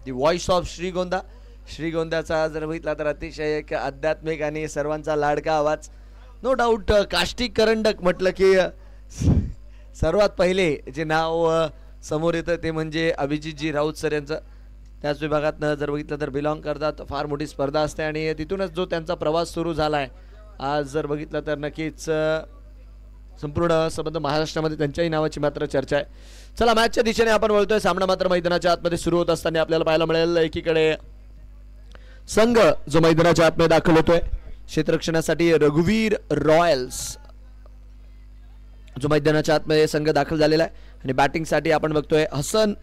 The voice of Shrigonda. श्रीगोंद्याचा जर बघितला तर अतिशय एक आध्यात्मिक आणि सर्वांचा लाडका आवाज. नो डाऊट काष्टी करंडक म्हटलं की सर्वात पहिले जे नाव समोर येतं ते म्हणजे अभिजितजी राऊत सर यांचं. त्याच विभागातनं जर बघितलं तर बिलॉंग करतात. फार मोठी स्पर्धा असते आणि तिथूनच जो त्यांचा प्रवास सुरू झाला आहे आज जर बघितलं तर नक्कीच संपूर्ण संबंध महाराष्ट्रामध्ये त्यांच्याही नावाची मात्र चर्चा आहे. चला मॅचच्या दिशेने आपण वळतोय. सामना मात्र मैदानाच्या आतमध्ये सुरू होत असताना आपल्याला पाहायला मिळेल एकीकडे संघ जो मैदानाच्या आतमध्ये दाखल होतोय क्षेत्ररक्षणासाठी रघुवीर रॉयल्स जो मैदानाच्या आतमध्ये संघ दाखल झालेला आहे आणि बॅटिंगसाठी आपण बघतोय हसन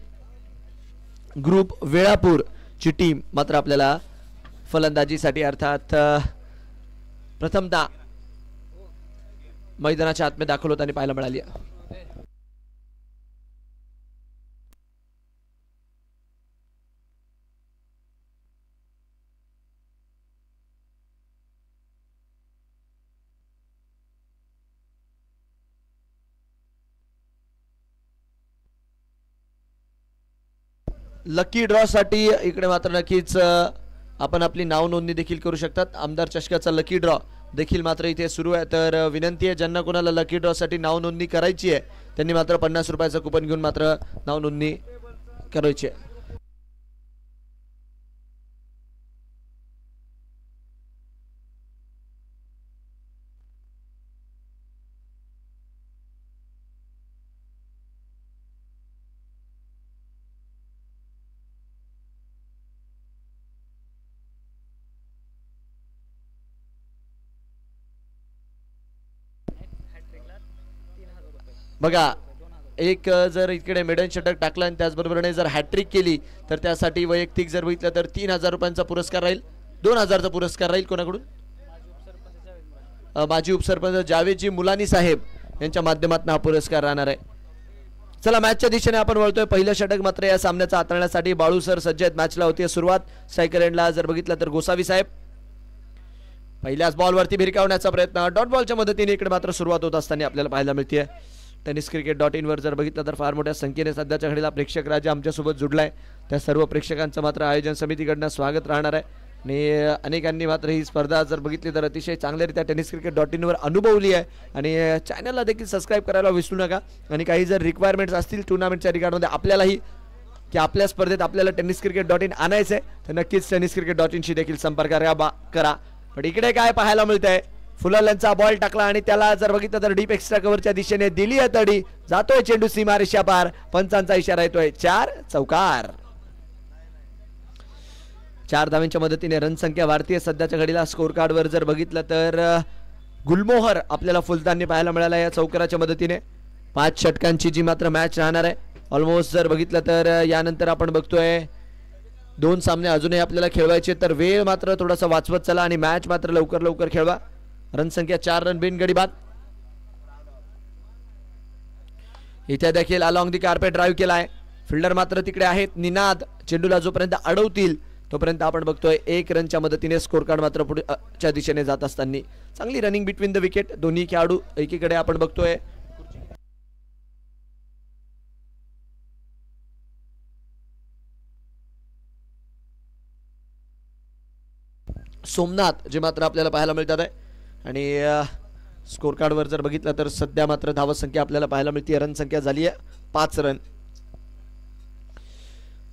ग्रुप वेळापूर ची टीम मात्र आपल्याला फलंदाजीसाठी अर्थात प्रथमतः मैदानाच्या आतमध्ये दाखल होताना पाहायला मिळाली. लकी ड्रॉ साठी इकडे मात्र नक्कीच आपण आपली नाव नोंदणी देखील करू शकतात. आमदार चषकाचा लकी ड्रॉ देखील मात्र इथे सुरू आहे. तर विनंती आहे ज्यांना कोणाला लकी ड्रॉ साठी नाव नोंदणी करायची आहे त्यांनी मात्र 50 रुपयाचं कुपन घेऊन मात्र नाव नोंदणी करायची आहे. बघा एक जर इकडे मेडन षटक टाकलं आणि त्याचबरोबरीने जर हॅट्रिक केली तर त्यासाठी वैयक्तिक जर बघितलं तर 3000 रुपयांचा पुरस्कार राहील. 2000चा पुरस्कार राहील कोणाकडून माजी उपसरपंच जावेदजी मुलानी साहेब यांच्या माध्यमातून हा पुरस्कार राहणार आहे. चला मॅचच्या दिशेने आपण वळतोय. पहिलं षटक मात्र या सामन्याचा हाताळण्यासाठी बाळू सर सज्ज आहेत. मॅचला होती सुरुवात. स्ट्रायकर एंडला जर बघितलं तर गोसावी साहेब पहिल्याच बॉलवरती भिरकावण्याचा प्रयत्न डॉट बॉलच्या मदतीने इकडे मात्र सुरुवात होत असताना आपल्याला पाहायला मिळते. tenniscricket.in वर जर बघितलं तर फार मोठ्या संख्येने सध्याच्या घडीला प्रेक्षक राजा आमच्यासोबत जुडलाय. त्या सर्व प्रेक्षकांचं मात्र आयोजन समितीकडनं स्वागत राहणार आहे आणि अनेकांनी मात्र ही स्पर्धा जर बघितली तर अतिशय चांगल्यारीत्या tenniscricket.in वर अनुभवली आहे आणि चॅनलला देखील सबस्क्राईब करायला विसरू नका. आणि काही जर रिक्वायरमेंट्स असतील टुर्नामेंटच्या रिगार्डमध्ये आपल्यालाही की आपल्या स्पर्धेत आपल्याला tenniscricket.in आणायचं आहे तर नक्कीच tenniscricket.in शी देखील संपर्क करा. पण इकडे काय पाहायला मिळतंय फुलाल्यांचा बॉल टाकला आणि त्याला जर बघितलं तर डीप एक्स्ट्रा कव्हरच्या दिशेने दिली आहे तडी. जातोय चेंडू सीमारेषा पार. पंचांचा इशारा येतोय 4 चौकार. 4 धावांच्या मदतीने रन संख्या वाढतीये सध्याच्या घडीला. स्कोर कार्ड वर जर बघितलं तर गुलमोहर आपल्याला फुलताना पाहायला मिळाला या चौकाराच्या मदतीने. 5 षटकांची जी मात्र मॅच राहणार आहे. ऑलमोस्ट जर बघितलं तर यानंतर आपण बघतोय 2 सामने अजूनही आपल्याला खेळवायचे तर वेळ मात्र थोडासा वाचवत चला आणि मॅच मात्र लवकर खेळवा. रन संख्या 4 रन बिनगडी बाद. इथे देखील अलॉंग दी कार्पेट ड्राईव्ह केलाय. फिल्डर मात्र तिकडे आहेत. निनाद चेंडूला जोपर्यंत अडवतील तोपर्यंत आपण बघतोय 1 रनच्या मदतीने स्कोर कार्ड मात्र पुढच्या दिशेने जात असताना चांगली रनिंग बिटवीन द विकेट. दोन्ही खेळाडू एकीकडे आपण बघतोय सोमनाथ जे मात्र आपल्याला पाहायला मिळतात आहे आणि स्कोर कार्डवर जर बघितलं तर सध्या मात्र धावत संख्या आपल्याला पाहायला मिळते. रन संख्या झाली आहे 5 रन.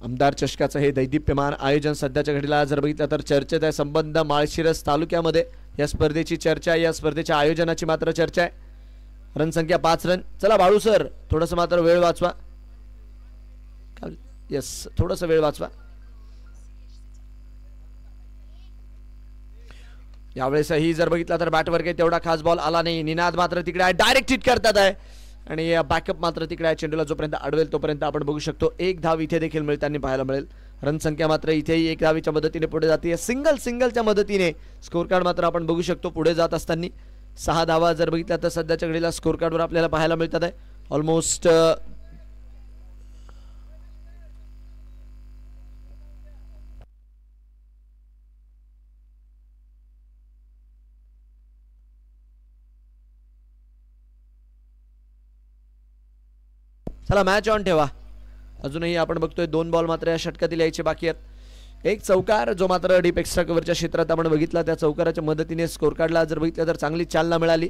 आमदार चषकाचं हे दैदिप्यमान आयोजन सध्याच्या घडीला जर बघितलं तर चर्चेत आहे. संबंध माळशिरस तालुक्यामध्ये या स्पर्धेची चर्चा आहे. या स्पर्धेच्या आयोजनाची मात्र चर्चा आहे. रन संख्या 5 रन. चला बाळू सर थोडंसं मात्र वेळ वाचवा. यस थोडंसं वेळ वाचवा. यावेळेसही जर बघितला तर बॅटवर काही तेवढा खास बॉल आला नाही. निनाद मात्र तिकडे आहे. डायरेक्ट हिट करतात आहे आणि बॅकअप मात्र तिकडे आहे. चेंडूला जोपर्यंत अडवेल तोपर्यंत आपण बघू शकतो 1 धाव इथे देखील मिळताना पाहायला मिळेल. रन संख्या मात्र इथेही 1 धावीच्या मदतीने पुढे जाते. सिंगलच्या मदतीने स्कोर कार्ड मात्र आपण बघू शकतो पुढे जात असताना 6 धावा जर बघितला तर सध्याच्या घडीला स्कोर कार्डवर आपल्याला पाहायला मिळतात आहे. ऑलमोस्ट चला मॅच ऑन ठेवा. अजूनही आपण बघतोय 2 बॉल मात्र या षटकातील यायचे बाकी आहेत. एक चौकार जो मात्र डीप एक्स्ट्रा कव्हरच्या क्षेत्रात आपण बघितला, त्या चौकाराच्या मदतीने स्कोर कार्डला जर बघितलं तर चांगली चालना मिळाली.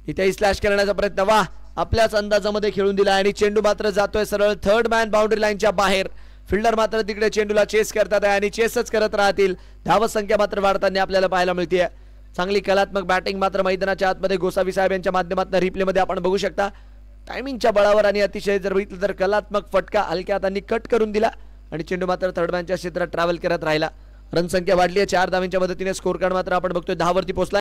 इथेही स्लॅश करण्याचा प्रयत्न, वा आपल्याच अंदाजामध्ये खेळून दिला आणि चेंडू मात्र जातोय सरळ थर्ड मॅन बाउंड्री लाईनच्या बाहेर. फिल्डर मात्र तिकडे चेंडूला चेस करतात आहे आणि चेसच करत राहतील. धाव संख्या मात्र वाढताना आपल्याला पाहायला मिळते. चांगली कलात्मक बॅटिंग मात्र मैदानाच्या आतमध्ये गोसावी साहेब यांच्या माध्यमातून रिप्ले मध्ये आपण बघू शकता. टायमिंगच्या बळावर आणि अतिशय जर बघितलं तर कलात्मक फटका हलक्या हातांनी कट करून दिला आणि चेंडू मात्र थर्ड मॅनच्या क्षेत्रात ट्रॅव्हल करत राहिला. रन संख्या वाढली आहे 4 धावांच्या मदतीने. स्कोर कार्ड मात्र आपण बघतोय 10 वरती पोहोचला.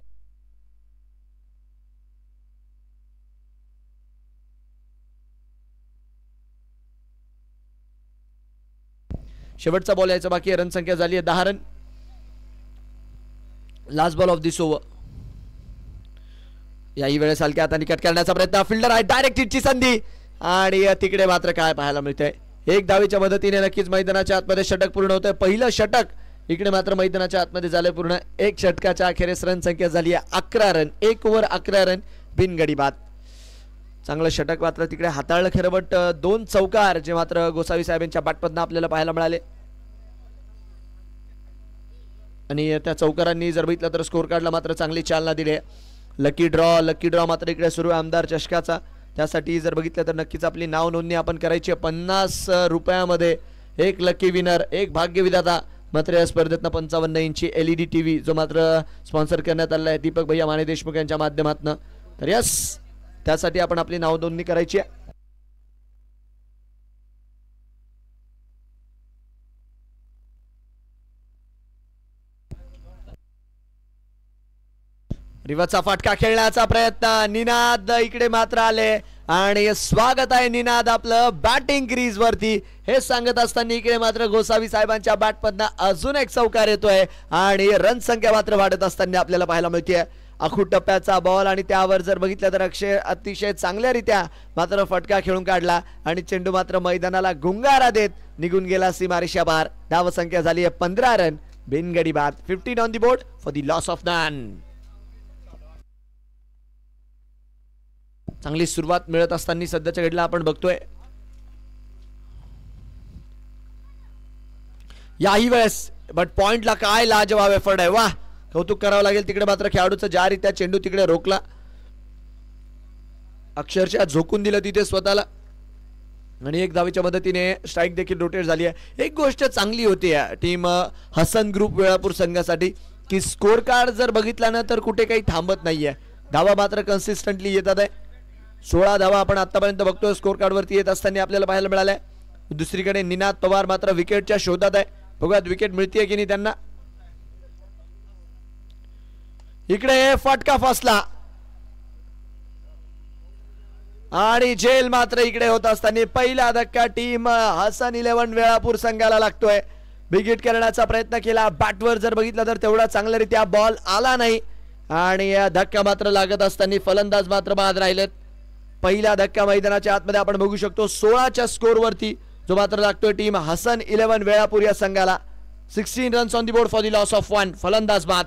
शेवटचा बॉल यायचा बाकी आहे. रन संख्या झाली आहे 10 run. Last ball of this over. याही वेळेस हलक्या हाताने कट करण्याचा प्रयत्न. फिल्डर आहे, डायरेक्ट हिटची संधी आणि तिकडे मात्र काय पाहायला मिळतंय, 1 धावेच्या मदतीने नक्कीच मैदानाच्या आतमध्ये षटक पूर्ण होतंय. पहिलं षटक इकडे मात्र मैदानाच्या आतमध्ये झालंय पूर्ण. 1 षटकाच्या अखेरीस रन संख्या झाली आहे 11 रन. 1 ओव्हर 11 रन बिनगडी बाद. चांगलं षटक मात्र तिकडे हाताळलं खरं, बट 2 चौकार जे मात्र गोसावी साहेब यांच्या बॅटमधनं आपल्याला पाहायला मिळाले आणि त्या चौकारांनी जर बघितलं तर स्कोर कार्डला मात्र चांगली चालना दिली. लकी ड्रॉ मात्र इकडे सुरू आहे आमदार चषकाचा. त्यासाठी जर बघितलं तर नक्कीच आपली नाव नोंदणी आपण करायची आहे. 50 रुपयामध्ये 1 लकी विनर, 1 भाग्यविधाता. मात्र या स्पर्धेतनं 55 इंची LED TV जो मात्र स्पॉन्सर करण्यात आलेला आहे दीपक भैया माने देशमुख यांच्या माध्यमातून. तर यस, त्यासाठी आपण आपली नाव नोंदणी करायची आहे. रिवाचा फटका खेळण्याचा प्रयत्न. निनाद इकडे मात्र आले आणि स्वागत आहे निनाद आपलं बॅटिंग क्रीज वरती. हे सांगत असताना इकडे मात्र गोसावी साहेबांच्या बॅटमधनं अजून एक चौकार येतोय आणि रन संख्या मात्र वाढत असताना आपल्याला पाहायला मिळते. आखूड टप्प्याचा बॉल आणि त्यावर जर बघितलं तर अतिशय चांगल्यारीत्या मात्र फटका खेळून काढला आणि चेंडू मात्र मैदानाला गुंगारा देत निघून गेला सीमारेषा बाहेर. धाव संख्या झाली आहे 15 रन बिनगडी बाद. 15 on the board for the loss of none. चांगली सुरुवात मिळत असताना सध्याच्या घडीला आपण बघतोय. याही वेळेस बट पॉइंटला काय लाजवाब एफर्ट आहे, वा कौतुक करावं लागेल. तिकडे मात्र खेळाडूचा ज्या रीत्या चेंडू तिकडे रोखला, अक्षरशः झोकून दिलं तिथे स्वतःला आणि 1 धावेच्या मदतीने स्ट्राईक देखील रोटेट झाली आहे. एक गोष्ट चांगली होती टीम हसन ग्रुप वेळापूर संघासाठी की स्कोर कार्ड जर बघितला ना तर कुठे काही थांबत नाहीये. धावा मात्र कन्सिस्टंटली येतात आहे. 16 धावा आपण आतापर्यंत बघतोय स्कोर कार्ड वरती येत असताना आपल्याला पाहायला मिळालंय. दुसरीकडे निनाद पवार मात्र विकेटच्या शोधात आहे. बघूयात विकेट मिळतीये की नाही त्यांना. इकडे फटका फसला आणि झेल मात्र इकडे होत असताना पहिला धक्का टीम हसन 11 वेळापूर संघाला लागतोय. बिग हिट करण्याचा प्रयत्न केला, बॅटवर जर बघितलं तर तेवढा चांगल्यारीत्या बॉल आला नाही आणि या धक्का मात्र लागत असताना फलंदाज मात्र बाद राहिलेत. पहिला धक्का मैदानाच्या आतमध्ये आपण बघू शकतो 16च्या स्कोर वरती जो मात्र लागतोय टीम हसन 11 वेळापूर या संघाला. 16 runs on the board for the loss of 1. फलंदाज बाद.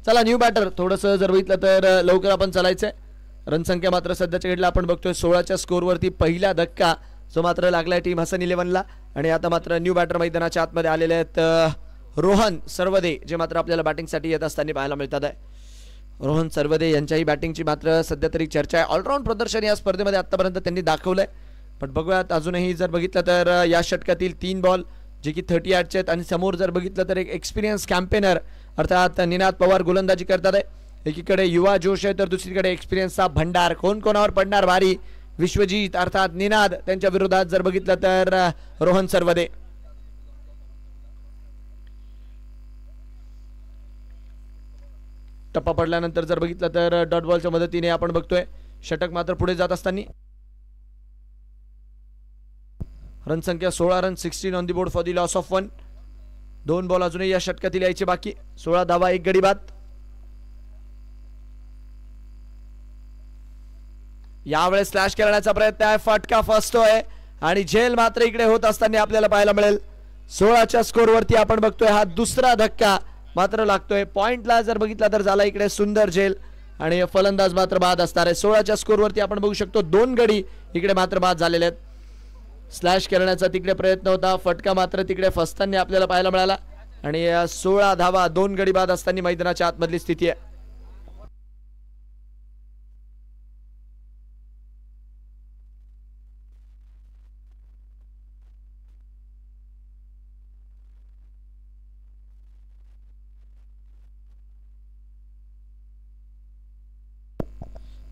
चला न्यू बॅटर थोडस जर बघितलं तर लवकर आपण चालायचंय. रन संख्या मात्र सध्याच्या घडीला आपण बघतोय 16च्या स्कोर वरती पहिला धक्का जो मात्र लागलाय टीम हसन 11ला आणि आता मात्र न्यू बॅटर मैदानाच्या आतमध्ये आलेले आहेत रोहन सर्वदे जे मात्र आपल्याला बॅटिंगसाठी येत असताना पाहायला मिळतात आहे. रोहन सर्वदे यांच्याही बॅटिंगची मात्र सध्या तरी चर्चा आहे. ऑलराऊंड प्रदर्शन या स्पर्धेमध्ये आतापर्यंत त्यांनी दाखवलंय, पण बघूयात अजूनही जर बघितलं तर या षटकातील 3 बॉल जे की 38 आहेत आणि समोर जर बघितलं तर एक एक्सपिरियन्स कॅम्पेनर अर्थात निनाद पवार गोलंदाजी करतात आहे. एकीकडे युवा जोश आहे तर दुसरीकडे एक्सपिरियन्सचा भंडार. कोण कोणावर पडणार भारी? विश्वजीत अर्थात निनाद त्यांच्या विरोधात जर बघितलं तर रोहन सर्वदे. टप्पा पडल्यानंतर जर बघितलं तर डॉट बॉलच्या मदतीने आपण बघतोय षटक मात्र पुढे जात असताना. रन संख्या 16 run. 16 on the board for the loss of 1. 2 ball अजूनही या षटकातील यायचे बाकी. 16 धावा 1 गडी बाद. यावेळेस स्लॅश करण्याचा प्रयत्न आहे, फटका फसतोय आणि झेल मात्र इकडे होत असताना आपल्याला पाहायला मिळेल. 16च्या स्कोर वरती आपण बघतोय हा दुसरा धक्का मात्र लागतोय. पॉइंटला जर बघितला तर झाला इकडे सुंदर झेल आणि फलंदाज मात्र बाद असणार आहे. 16च्या स्कोरवरती आपण बघू शकतो 2 गडी इकडे मात्र बाद झालेले आहेत. स्लॅश करण्याचा तिकडे प्रयत्न होता, फटका मात्र तिकडे फसताना आपल्याला पाहायला मिळाला आणि 16 धावा 2 गडी बाद असताना मैदानाच्या आतमधली स्थिती आहे.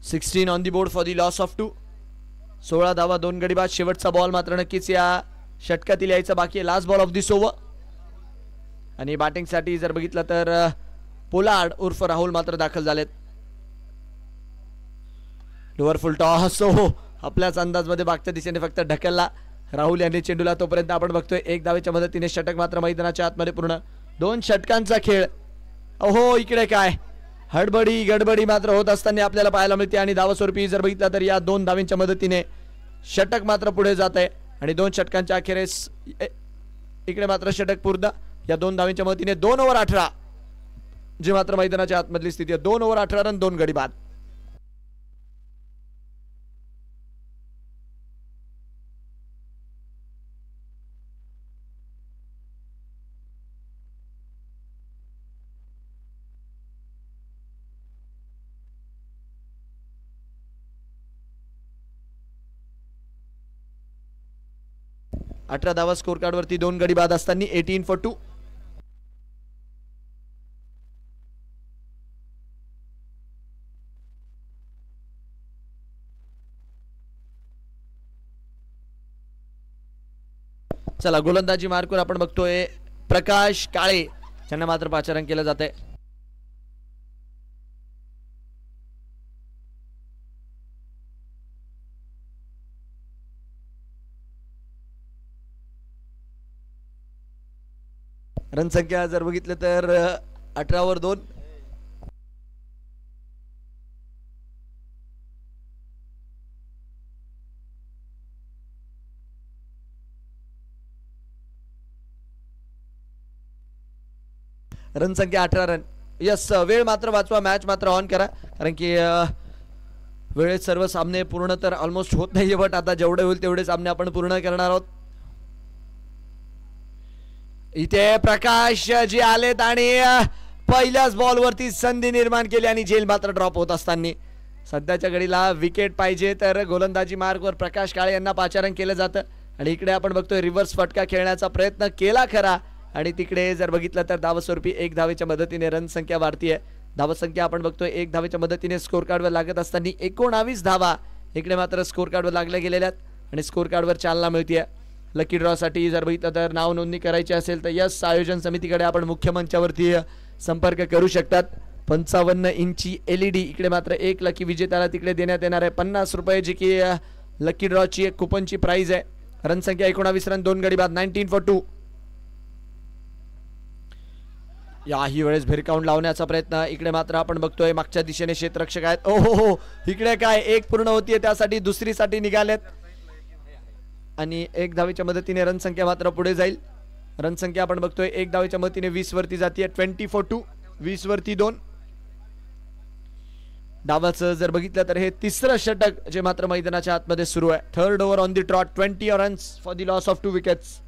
Sixteen on the board for the loss of 2. 16 धावा 2 गडी बाद. शेवटचा बॉल मात्र नक्कीच या षटकातील यायचा बाकी आहे. Last ball of this over आणि बॅटिंगसाठी जर बघितलं तर पोलार्ड उर्फ राहुल मात्र दाखल झालेत. लोअर फुल टॉस आपल्याच अंदाजमध्ये मागच्या दिशेने फक्त ढकलला राहुल यांनी चेंडूला. तोपर्यंत आपण बघतोय 1 धावेच्या मदतीने षटक मात्र मैदानाच्या आतमध्ये पूर्ण. 2 षटकांचा खेळ. ओहो इकडे काय हडबडी गडबडी मात्र होत असताना आपल्याला पाहायला मिळते आणि धावस्वरूपी जर बघितलं तर या 2 धावांच्या मदतीने षटक मात्र पुढे जात आहे आणि 2 षटकांच्या अखेरीस इकडे मात्र षटक पूर्ण. या 2 धावांच्या मदतीने 2 ओव्हर 18 जी मात्र मैदानाच्या आतमधली स्थिती आहे. 2 ओव्हर 18 रन 2 गडी बाद. अठरा धावा स्कोर कार्ड वरती 2 गडी बाद असताना 18 for 2. चला गोलंदाजी मार्कवर आपण बघतोय प्रकाश काळे त्यांना मात्र पाचारण केलं जात आहे. रन संख्या जर बघितलं तर 18 वर 2. रन संख्या 18 रन. यस वेळ मात्र वाचवा, मॅच मात्र ऑन करा कारण की वेळेत सर्व सामने पूर्ण तर ऑलमोस्ट होत नाहीये बट आता जेवढे होईल तेवढे सामने आपण पूर्ण करणार आहोत. इथे प्रकाश जी आलेत आणि पहिल्याच बॉल वरती संधी निर्माण केली आणि झेल मात्र ड्रॉप होत असताना सध्याच्या घडीला विकेट पाहिजे तर गोलंदाजी मार्गवर प्रकाश काळे यांना पाचारण केलं जातं आणि इकडे आपण बघतोय रिव्हर्स फटका खेळण्याचा प्रयत्न केला खरा आणि तिकडे जर बघितलं तर धावस्वरूपी 1 धावेच्या मदतीने रन संख्या वाढतीये. धावसंख्या आपण बघतोय 1 धावेच्या मदतीने स्कोर कार्डवर लागत असताना 19 धावा इकडे मात्र स्कोर कार्डवर लागल्या गेलेल्या आहेत आणि स्कोर कार्डवर चालना मिळतीये. लकी ड्रॉ साठी जर बघितलं तर नाव नोंदणी करायची असेल तर यस आयोजन समितीकडे आपण मुख्य मंचावरती संपर्क करू शकतात. 55 इंची LED इकडे मात्र 1 लकी विजेत्याला तिकडे देण्यात येणार आहे 50 रुपये जी की लकी ड्रॉची एक कुपनची प्राइज आहे. रन संख्या 19 रन 2 गडी बाद 19 for 2. याही वेळेस भिरकावून लावण्याचा प्रयत्न इकडे मात्र आपण बघतोय मागच्या दिशेने क्षेत्ररक्षक आहेत. ओहो इकडे काय एक पूर्ण होतीये त्यासाठी दुसरीसाठी निघालेत आणि 1 धावेच्या मदतीने रन संख्या मात्र पुढे जाईल. रन संख्या आपण बघतोय 1 धावेच्या मदतीने 20 वरती जाते 20 for 2. 20 वरती 2. डावाचं जर बघितलं तर हे तिसरं षटक जे मात्र मैदानाच्या आतमध्ये सुरू आहे. 3rd over on the trout 20 runs for the loss of 2 wickets.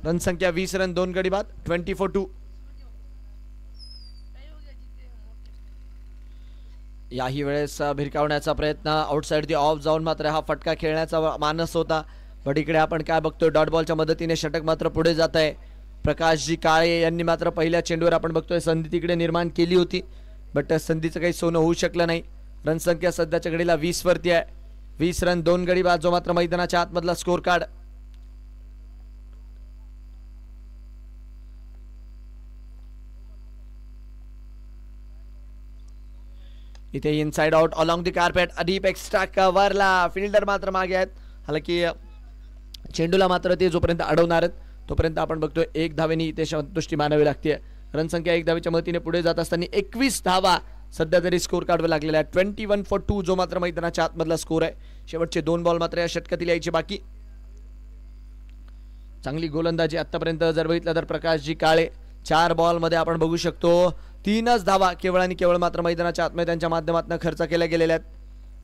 Run संख्या 20 रन 2 गडी बाद 20 for 2. याही वेळेस भिरकावण्याचा प्रयत्न आउटसाइड दी ऑफ जाऊन मात्र हा फटका खेळण्याचा मानस होता बट इकडे आपण काय बघतोय डॉट बॉलच्या मदतीने षटक मात्र पुढे जात आहे. प्रकाशजी काळे यांनी मात्र पहिल्या चेंडूवर आपण बघतोय संधी तिकडे निर्माण केली होती बट संधीचं काही सोनं होऊ शकलं नाही. रन संख्या सध्याच्या घडीला 20 वरती आहे. 20 रन 2 गडी बाद जो मात्र मैदानाच्या आतमधला स्कोर कार्ड. इथे inside out along the carpet a deep extra कव्हरला फील्डर मात्र मागे आहेत. हालांकी चेंडूला मात्र ते जोपर्यंत अडवणार आहेत तोपर्यंत आपण बघतोय 1 धावेनी इथे संतुष्टी मानावी लागते. रनसंख्या 1 धावेच्या मदतीने पुढे जात असताना 21 धावा सध्या तरी स्कोर कार्डवर लागलेला आहे. 21-2 जो मात्र मैदानाच्या आतमधला स्कोर आहे. शेवटचे 2 बॉल मात्र या षटकातील यायचे बाकी. चांगली गोलंदाजी आतापर्यंत जर बघितलं तर प्रकाशजी काळे 4 बॉल मध्ये आपण बघू शकतो 3च धावा केवळ आणि केवळ मात्र मैदानाच्या आतमध्ये त्यांच्या माध्यमातून खर्च केल्या गेलेल्या आहेत.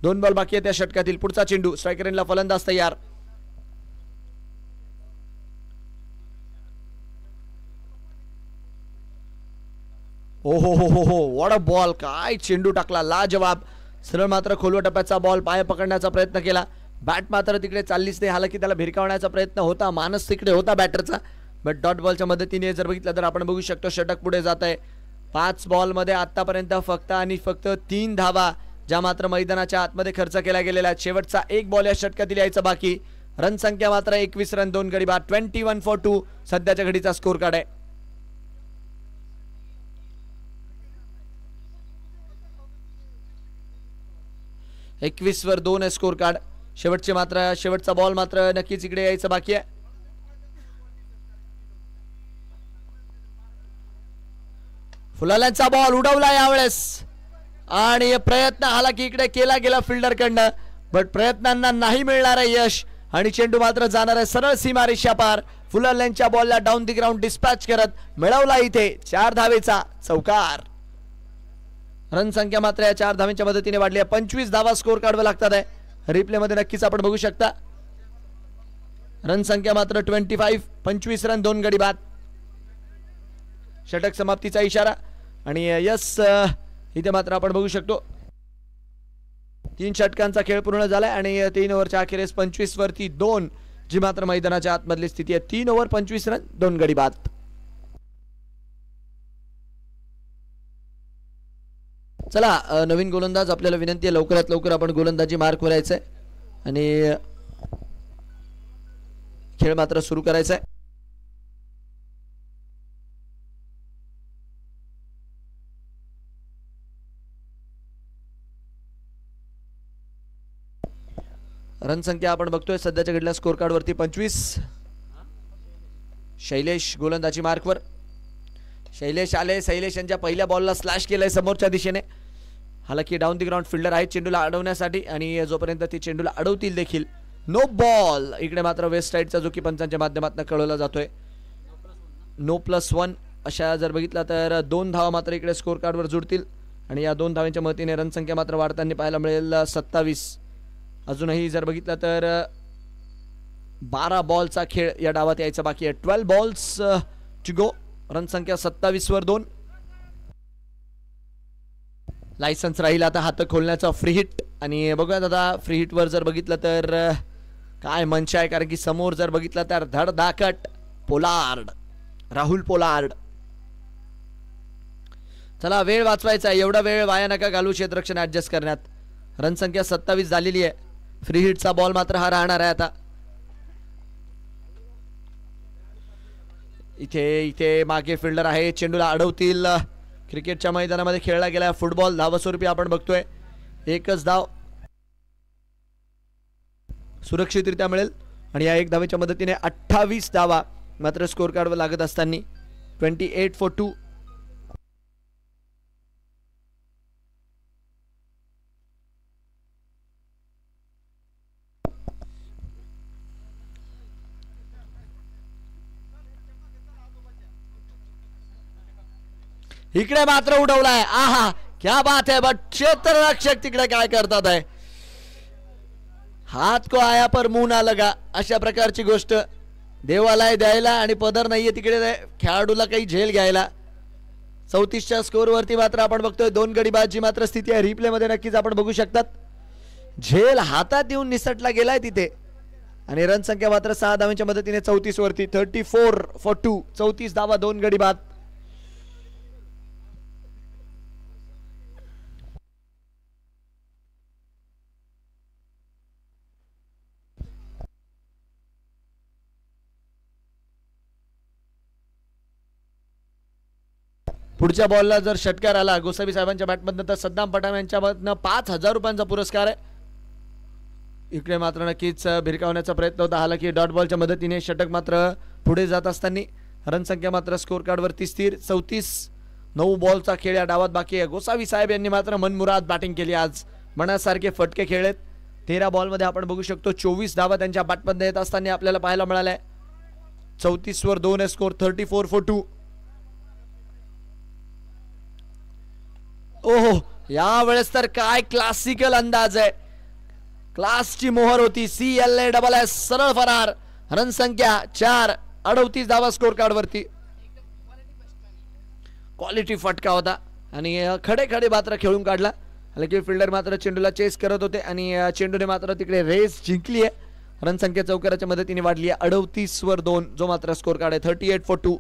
2 बॉल बाकी आहेत त्या षटकातील. पुढचा चेंडू स्ट्रायकर एंडला फलंदाज तयार. ओहो हो हो हो व्हॉट अ बॉल. काय चेंडू टाकला लाजवाब. सरळ मात्र खोलवा टप्प्याचा बॉल पाय पकडण्याचा प्रयत्न केला. बॅट मात्र तिकडे चाललीच नाही. हालाकी त्याला भिरकावण्याचा प्रयत्न होता. मानस तिकडे होता बॅटरचा. बट डॉट बॉलच्या मदतीने जर बघितलं तर आपण बघू शकतो षटक पुढे जात आहे. 5 बॉल मध्ये आतापर्यंत फक्त आणि फक्त 3 धावा ज्या मात्र मैदानाच्या आतमध्ये खर्च केल्या गेलेल्या आहेत. शेवटचा 1 बॉल या षटकातील यायचा बाकी. रन संख्या मात्र 21 रन 2 गडी बाद. 21-2 सध्याच्या घडीचा स्कोर कार्ड आहे. एकवीस वर 2 स्कोर कार्ड. शेवटचा बॉल मात्र नक्कीच इकडे यायचं बाकी आहे. फुलाल्यांचा बॉल उडवला यावेळेस आणि प्रयत्न हालाकी इकडे केला गेला फिल्डर कडनं. बट प्रयत्नांना नाही मिळणार आहे यश आणि चेंडू मात्र जाणार आहे सरळ सीमारेषा पार. फुलाल्यांच्या बॉलला डाऊन दी ग्राउंड डिस्पॅच करत मिळवला इथे 4 धावेचा चौकार. रन संख्या मात्र या 4 धावांच्या मदतीने वाढली आहे. 25 धावा स्कोर कार्डवर लागतात आहे. रिप्ले मध्ये नक्कीच आपण बघू शकता. रन संख्या मात्र 25 रन 2 गडी बाद. षटक समाप्तीचा इशारा आणि यस इथे मात्र आपण बघू शकतो 3 षटकांचा खेळ पूर्ण झालाय आणि 3 ओव्हरच्या अखेरीस 25 वरती 2 जी मात्र मैदानाच्या आतमधली स्थिती आहे. 3 ओव्हर 25 रन 2 गडी बाद. चला नवीन गोलंदाज आपल्याला विनंती आहे लवकरात लवकर आपण गोलंदाजी मार्क करायचंय आणि खेळ मात्र सुरू करायचा आहे. रन संख्या आपण बघतोय सध्याच्या घडल्या स्कोर कार्ड वरती 25. शैलेश गोलंदाजी मार्कवर. शैलेश आले. शैलेश यांच्या पहिल्या बॉलला स्लॅश केलंय समोरच्या दिशेने. हालाकी डाऊन दी ग्राउंड फिल्डर आहे चेंडूला अडवण्यासाठी आणि जोपर्यंत ते चेंडूला अडवतील देखील नो बॉल. इकडे मात्र वेस्ट साइडचा जो की पंचांच्या माध्यमातून कळवला जातोय नो +1. अशा जर बघितला तर 2 धावा मात्र इकडे स्कोर कार्डवर जुळतील आणि या 2 धावांच्या मदतीने रन संख्या मात्र वाढताना पाहायला मिळेल 27. अजूनही जर बघितलं तर 12 बॉलचा खेळ या डावात यायचा बाकी आहे. 12 बॉल्स टू गो. रन संख्या 27 वर 2. लायसन्स राहील आता हात खोलण्याचा फ्री हिट आणि बघूया दादा फ्री हिट वर जर बघितलं तर काय मंच आहे कारण की समोर जर बघितलं तर धडधाकट पोलार्ड राहुल पोलार्ड. चला वेळ वाचवायचा एवढा वेळ वाया नका घालू क्षेत्ररक्षण ऍडजस्ट करण्यात. रन संख्या 27 झालेली आहे. फ्री हिटचा बॉल मात्र हा राहणार आहे आता. इथे मागे फिल्डर आहे चेंडूला अडवतील. क्रिकेटच्या मैदानामध्ये खेळला गेला फुटबॉल धावस्वरूपी आपण बघतोय 1च धाव सुरक्षितरित्या मिळेल आणि या 1 धावेच्या मदतीने 28 धावा मात्र स्कोर कार्डवर लागत असताना 28-2. इकडे मात्र उडवलाय. आहा क्या बात है. बट क्षेत्ररक्षक तिकडे काय करतात आहे. हात को आया पर मुंह ना लगा अशा प्रकारची गोष्ट देवालाय द्यायला आणि पदर नाहीये तिकडे खेळाडूला काही झेल घ्यायला. 34च्या स्कोर वरती मात्र आपण बघतोय 2 गडी बाद जी मात्र स्थिती आहे. रिप्ले मध्ये नक्कीच आपण बघू शकतात झेल हातात येऊन निसटला गेलाय तिथे आणि रन संख्या मात्र 6 धावांच्या मदतीने 34 वरती 34-2. 34 धावा 2 गडी बाद. पुढच्या बॉलला जर षटकार आला गोसावी साहेबांच्या बॅटमधनं तर सद्दाम पठाण यांच्या मधनं 5,000 रुपयांचा पुरस्कार आहे. इकडे मात्र नक्कीच भिरकावण्याचा प्रयत्न होता, हालाकी डॉट बॉलच्या मदतीने षटक मात्र पुढे जात असताना रन संख्या मात्र स्कोर कार्डवरती स्थिर 34. 9 बॉलचा खेळ या डावात बाकी आहे. गोसावी साहेब यांनी मात्र मनमुराद बॅटिंग केली आज, मनासारखे फटके खेळलेत. 13 बॉलमध्ये आपण बघू शकतो 24 धावा त्यांच्या बॅटमध्ये येत असताना आपल्याला पाहायला मिळाल्या. 34 वर 2 स्कोर, 34 for 2. ओहो, यावेळेस तर काय क्लासिकल अंदाज आहे, क्लासची मोहर होती. CLASS सरळ फरार. रन संख्या 4, 38 धावा स्कोर कार्ड वरती. क्वालिटी फटका होता आणि खडे खडे मात्र खेळून काढला. हालाकी फिल्डर मात्र चेंडूला चेस करत होते आणि चेंडूने मात्र तिकडे रेस जिंकली आहे. रन संख्या चौकाराच्या मदतीने वाढली आहे 38 वर 2, जो मात्र स्कोर कार्ड आहे 38 for 2.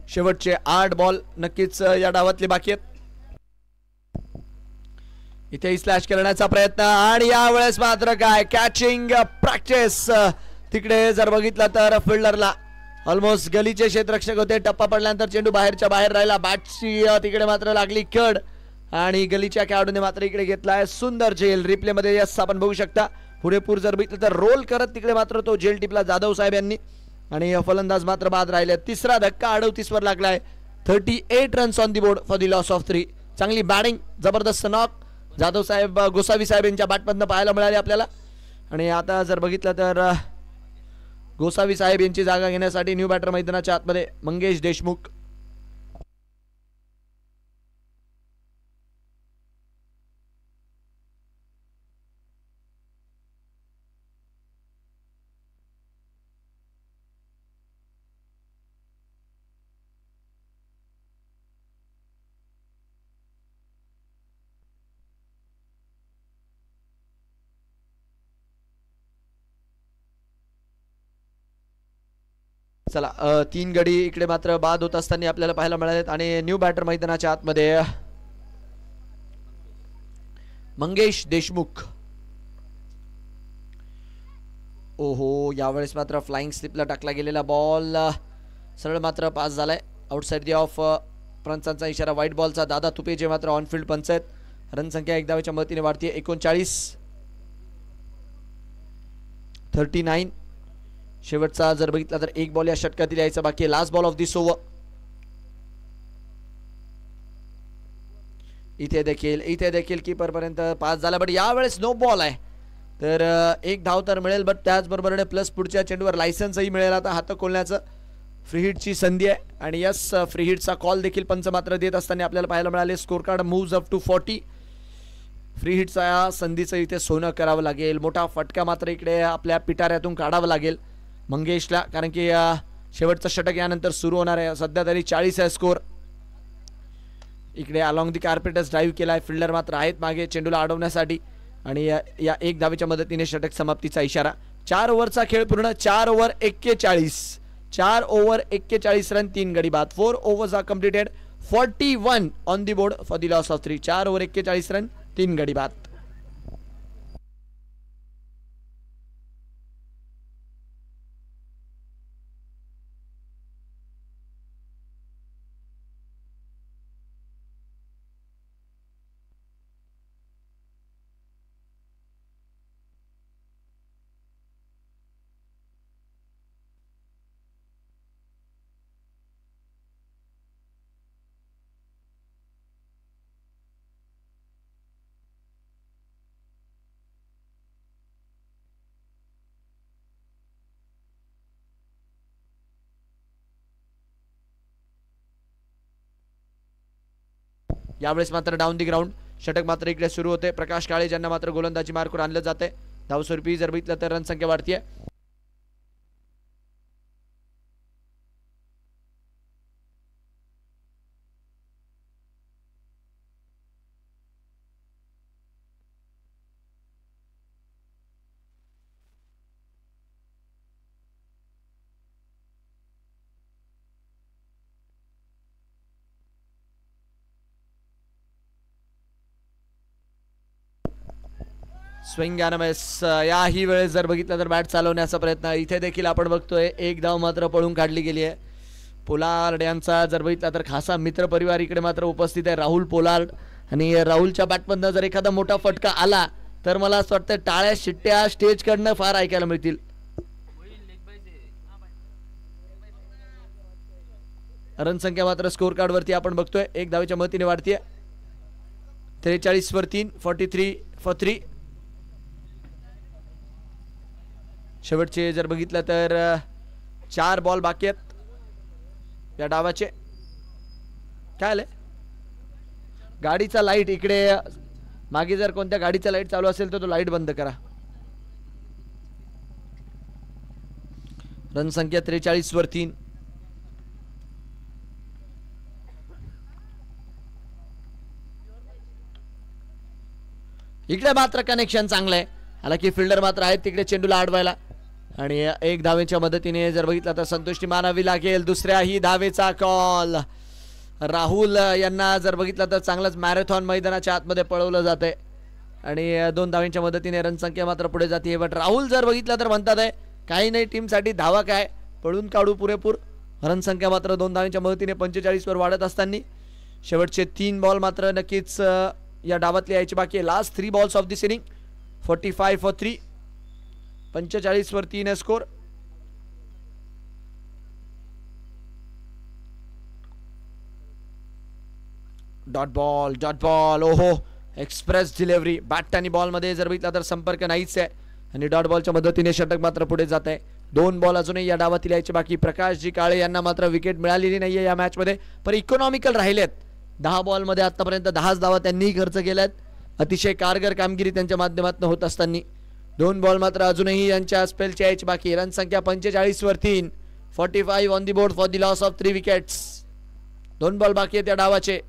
शेवटचे 8 बॉल नक्कीच या डावातले बाकी आहेत. इथे स्लॅश करण्याचा प्रयत्न आणि यावेळेस मात्र काय कॅचिंग प्रॅक्टिस. तिकडे जर बघितलं तर फिल्डरला ऑलमोस्ट गलीचे क्षेत्ररक्षक होते, टप्पा पडल्यानंतर चेंडू बाहेरच्या बाहेर राहिला. बॅटची तिकडे मात्र लागली कड आणि गलीच्या खेळाडूने मात्र इकडे घेतलाय सुंदर झेल. रिप्ले मध्ये यस आपण बघू शकता, पुरेपूर जर बघितलं तर रोल करत तिकडे मात्र तो झेल टिपला जाधव साहेब यांनी आणि फलंदाज मात्र बाद राहिले. तिसरा धक्का 38 वर लागलाय. 38 runs on the board for the loss of 3. चांगली बॅटिंग, जबरदस्त नॉक जाधव साहेब गोसावी साहेब यांच्या बॅटमधनं पाहायला मिळाले आपल्याला. आणि आता जर बघितलं तर गोसावी साहेब यांची जागा घेण्यासाठी न्यू बॅटर मैदानाच्या आतमध्ये मंगेश देशमुख. चला 3 गडी इकडे मात्र बाद होत असताना आपल्याला पाहायला मिळालेत आणि न्यू बॅटर मैदानाच्या आतमध्ये मंगेश देशमुख. ओहो, यावेळेस मात्र फ्लाइंग स्लिपला टाकला गेलेला बॉल सरळ मात्र पास झालाय आउटसाइड दी ऑफ. पंचांचा इशारा व्हाईट बॉलचा. दादा तुपे जे मात्र ऑनफिल्ड पंच आहेत. रन संख्या एक धावेच्या मदतीने वाढते 39 39. शेवटचा जर बघितला तर 1 बॉल या षटकातील यायचा बाकी आहे. Last ball of this over. इथे देखील कीपर पर्यंत पास झाला, बट यावेळेस नो बॉल आहे. तर 1 धाव तर मिळेल, बट त्याचबरोबर प्लस पुढच्या चेंडूवर लायसन्सही मिळेल. आता हात खोलण्याचं फ्री हिटची संधी आहे आणि यस फ्री हिटचा कॉल देखील पंच मात्र देत असताना आपल्याला पाहायला मिळाले. Score card moves up to 40. Free हिटचा संधीचं इथे सोनं करावं लागेल. मोठा फटका मात्र इकडे आपल्या पिटाऱ्यातून काढावा लागेल मंगेशला, कारण की शेवटचं षटक यानंतर सुरू होणार आहे. सध्या तरी 40 आहे स्कोर. इकडे अलॉंग दी कार्पेटर्स ड्राईव्ह केलाय. फिल्डर मात्र आहेत मागे चेंडूला अडवण्यासाठी आणि या 1 धावेच्या मदतीने षटक समाप्तीचा इशारा. 4 ओव्हरचा खेळ पूर्ण. 4 ओव्हर 41 रन, 3 गडी बाद. 4 overs are completed. 41 on the board for the loss of 3. 4 over 41 run, 3 गडी बाद. यावेळेस मात्र डाऊन दी ग्राउंड षटक मात्र इकडे सुरू होते. प्रकाश काळे ज्यांना मात्र गोलंदाजी मार्कवर आणलं जाते. धावस्वरूपी जर बघितलं तर रन संख्या वाढतीये. Swing and miss. याही वेळेस जर बघितलं तर बॅट चालवण्याचा प्रयत्न. इथे देखील आपण बघतोय 1 धाव मात्र पळून काढली गेली आहे. पोलार्ड यांचा जर बघितला तर खासा मित्र परिवार इकडे मात्र उपस्थित आहे, राहुल पोलार्ड. आणि राहुलच्या बॅटमधनं जर एखादा मोठा फटका आला तर मला असं वाटतं टाळ्या शिट्ट्या स्टेजकडनं फार ऐकायला मिळतील. रनसंख्या मात्र स्कोर कार्ड वरती आपण बघतोय 1 धावेच्या मदतीने वाढतीये. 43-3, 43-3. शेवटचे जर बघितलं तर 4 बॉल बाकी आहेत या डावाचे. काय आलंय? गाडीचा लाईट इकडे मागे जर कोणत्या गाडीचा लाईट चालू असेल तर तो लाईट बंद करा. रनसंख्या 43-3. इकडे मात्र कनेक्शन चांगलं आहे, हालाकी फिल्डर मात्र आहेत तिकडे चेंडूला अडवायला. आणि 1 धावेच्या मदतीने जर बघितलं तर संतुष्टी मानावी लागेल. दुसऱ्याही धावेचा कॉल. राहुल यांना जर बघितलं तर चांगलंच मॅरेथॉन मैदानाच्या आतमध्ये पळवलं जाते आणि 2 धावेच्या मदतीने रनसंख्या मात्र पुढे जाते. बट राहुल जर बघितलं तर म्हणतात आहे काही नाही, टीमसाठी धावा काय पळून काढू पुरेपूर. रनसंख्या मात्र 2 धावेच्या मदतीने 45 वर वाढत असताना शेवटचे 3 बॉल मात्र नक्कीच या डावातले यायची बाकी आहे. Last 3 balls of this inning. 45-3. 45-3 score. Dot ball. ओहो, एक्सप्रेस डिलिव्हरी. बॅट आणि बॉल मध्ये जर बघितला तर संपर्क नाहीच आहे आणि डॉट बॉलच्या मदतीने षटक मात्र पुढे जात आहे. 2 बॉल अजूनही या डावातील यायचे बाकी. प्रकाशजी काळे यांना मात्र विकेट मिळालेली नाहीये या मॅच मध्ये, पण इकॉनॉमिकल राहिलेत. 10 बॉल मध्ये आतापर्यंत 10 धावा त्यांनी खर्च केल्यात. अतिशय कारगर कामगिरी त्यांच्या माध्यमातून होत असताना 2 बॉल मात्र अजूनही यांच्या स्पेलची यायची बाकी. रनसंख्या 45-3. 45 on the board for the loss of 3 wickets. 2 ball बाकी आहेत या डावाचे.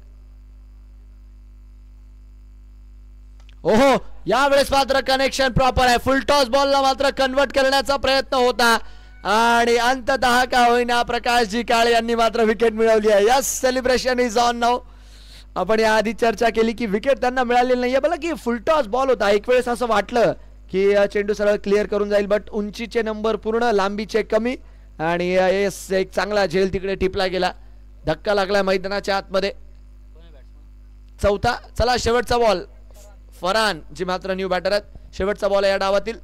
ओहो, यावेळेस मात्र कनेक्शन प्रॉपर आहे. फुल टॉस बॉलला मात्र कन्वर्ट करण्याचा प्रयत्न होता आणि अंततः का होईना प्रकाशजी काळे यांनी मात्र विकेट मिळवली आहे. Yes, celebration is on now. आपण याआधी चर्चा केली की विकेट त्यांना मिळालेली नाहीये, बघा की फुल टॉस बॉल होता. एक वेळेस असं वाटलं की चेंडू सरळ क्लिअर करून जाईल, बट उंचीचे नंबर पूर्ण, लांबीचे कमी आणि एक चांगला झेल तिकडे टिपला गेला. धक्का लागला मैदानाच्या आतमध्ये. 4था. चला शेवटचा बॉल. फरहान जी मात्र न्यू बॅटर आहेत. शेवटचा बॉल या डावातील.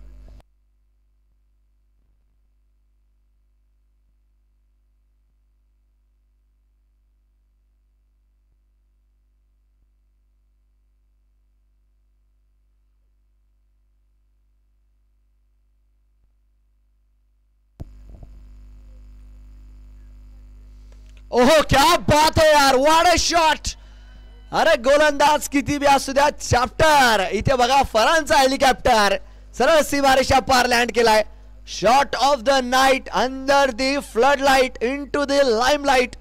ओहो, क्या बात है यार, व्हाट अ शॉट. अरे गोलंदाज किती बी असू द्या, चॅप्टर इथे बघा. फरहानचा हेलिकॉप्टर सरळ सीमारेषा पार लँड केलाय. Shot of the night under the flood light into the limelight.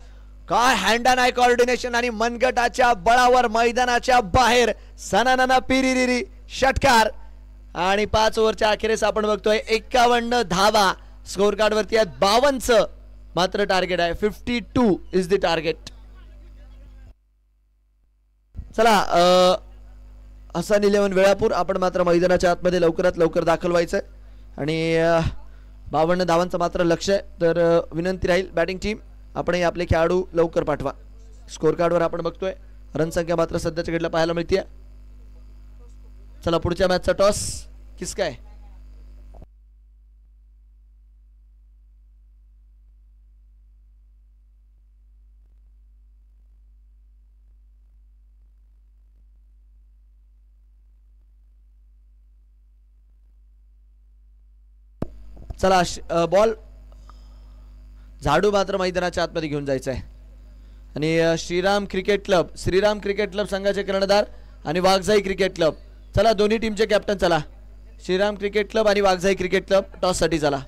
काय हँड अँड आय कोऑर्डिनेशन आणि मनगटाच्या बळावर मैदानाच्या बाहेर सनाना पिरिरिरी षटकार. आणि 5 ओव्हरच्या अखेरीस आपण बघतोय 51 धावा स्कोर कार्ड वरती आहेत. 52 मात्र टार्गेट आहे. 52 इज द टार्गेट. चला हसन 11 वेळापूर आपण मात्र मैदानाच्या आतमध्ये लवकरात लवकर दाखल व्हायचंय आणि 52 धावांचं मात्र लक्ष आहे. तर विनंती राहील बॅटिंग टीम आपणही आपले खेळाडू लवकर पाठवा. स्कोर कार्डवर आपण बघतोय रनसंख्या मात्र सध्याच्या घडीला पाहायला मिळते. चला पुढच्या मॅचचा टॉस किसका आहे. चला बॉल झाडू मात्र मैदानाच्या आतमध्ये घेऊन जायचं आहे आणि श्रीराम क्रिकेट क्लब संघाचे कर्णधार आणि वाघजाई क्रिकेट क्लब. चला दोन्ही टीमचे कॅप्टन. चला श्रीराम क्रिकेट क्लब आणि वाघजाई क्रिकेट क्लब टॉस साठी चला.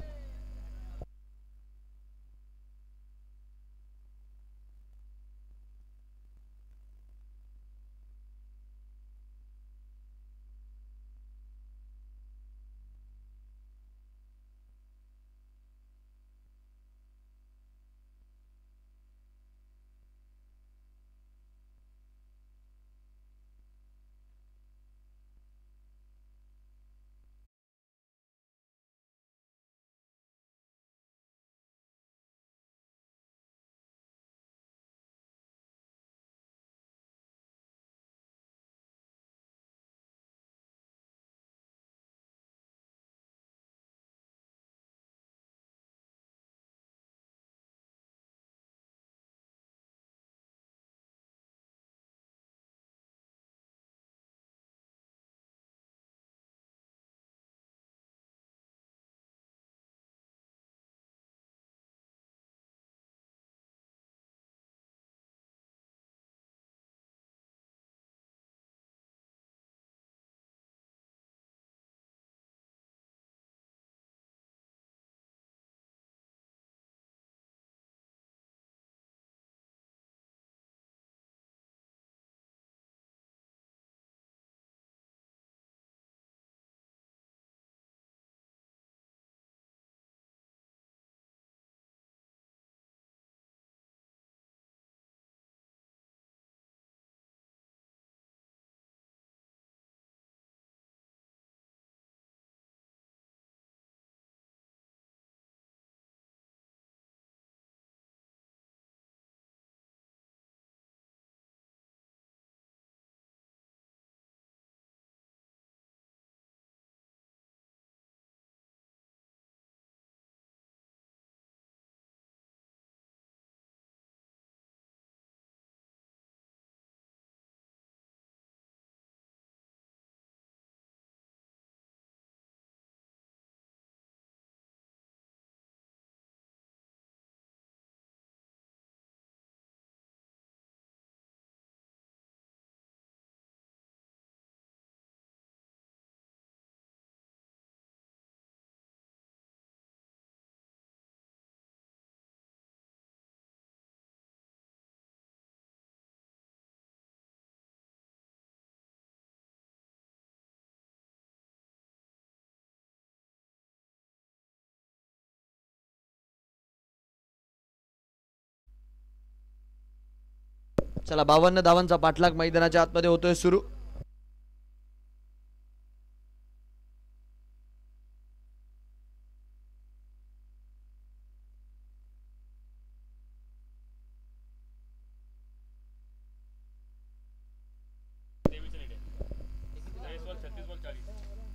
चला 52 धावांचा पाठलाग मैदानाच्या आतमध्ये होतोय सुरू.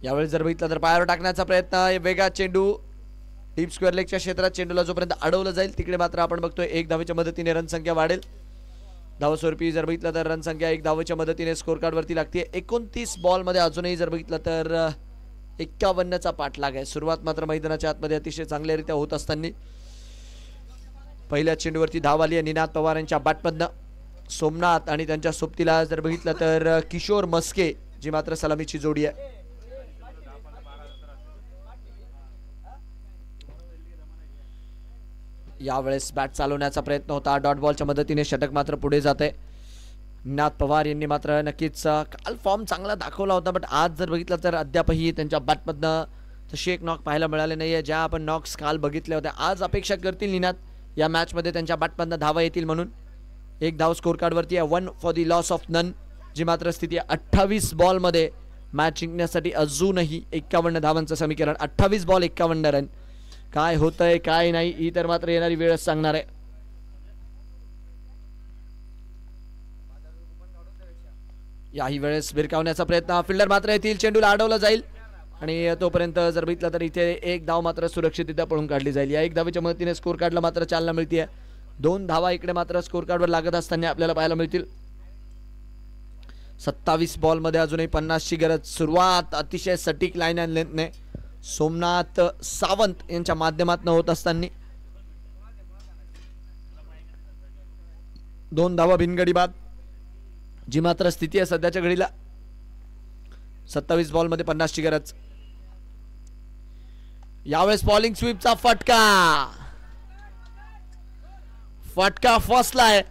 यावेळी जर बघितलं तर पायावर टाकण्याचा प्रयत्न, वेगा चेंडू डीप स्क्वेअर लेगच्या क्षेत्रात चेंडूला जोपर्यंत अडवलं जाईल तिकडे मात्र आपण बघतोय एक धावेच्या मदतीने रनसंख्या वाढेल. धावस्वरूपी जर बघितलं तर रनसंख्या एक धावेच्या मदतीने स्कोर कार्ड वरती लागते. 29 बॉल मध्ये अजूनही जर बघितलं तर 51चा पाठलाग आहे. सुरुवात मात्र मैदानाच्या आतमध्ये अतिशय चांगल्यारीत्या होत असताना पहिल्या चेंडूवरती धाव आली आहे निनाद पवार यांच्या बॅटमधनं. सोमनाथ आणि त्यांच्या सोबतीला जर बघितलं तर किशोर मस्के जी मात्र सलामीची जोडी आहे. यावेळेस बॅट चालवण्याचा प्रयत्न होता, डॉट बॉलच्या मदतीने षटक मात्र पुढे जाते. निनाद पवार यांनी मात्र नक्कीच काल फॉर्म चांगला दाखवला होता, बट आज जर बघितलं तर अद्यापही त्यांच्या बॅटमधनं तशी एक नॉक पाहायला मिळाले नाहीये. ज्या आपण नॉक्स काल बघितल्या होत्या आज अपेक्षा करतील निनाद या मॅचमध्ये त्यांच्या बॅटमधनं धावा येतील म्हणून. एक धाव स्कोर कार्डवरती आहे, 1 for the loss of none, जी मात्र स्थिती आहे 28 बॉलमध्ये मॅच जिंकण्यासाठी अजूनही 51 धावांचं समीकरण. 28 बॉल 51 रन. काय होतंय काय नाही ही तर मात्र येणारी वेळच सांगणार आहे. याही वेळेस भिरकावण्याचा प्रयत्न, फिल्डर मात्र येतील, चेंडूला अडवलं जाईल आणि तोपर्यंत जर बघितलं तर इथे एक धाव मात्र सुरक्षितरित्या पळून काढली जाईल. या एक धावेच्या मदतीने स्कोर कार्डला मात्र चालना मिळते. 2 धावा इकडे मात्र स्कोर कार्डवर लागत असताना आपल्याला पाहायला मिळतील. 27 बॉलमध्ये अजूनही 50ची गरज. सुरुवात अतिशय सटीक लाईन अँड लेंथने सोमनाथ सावंत यांच्या माध्यमातून होत असताना 2 धावा बिनगडी बाद, जी मात्र स्थिती आहे सध्याच्या घडीला. 27 बॉलमध्ये 50ची गरज. यावेळेस बॉलिंग स्वीपचा फटका फसलाय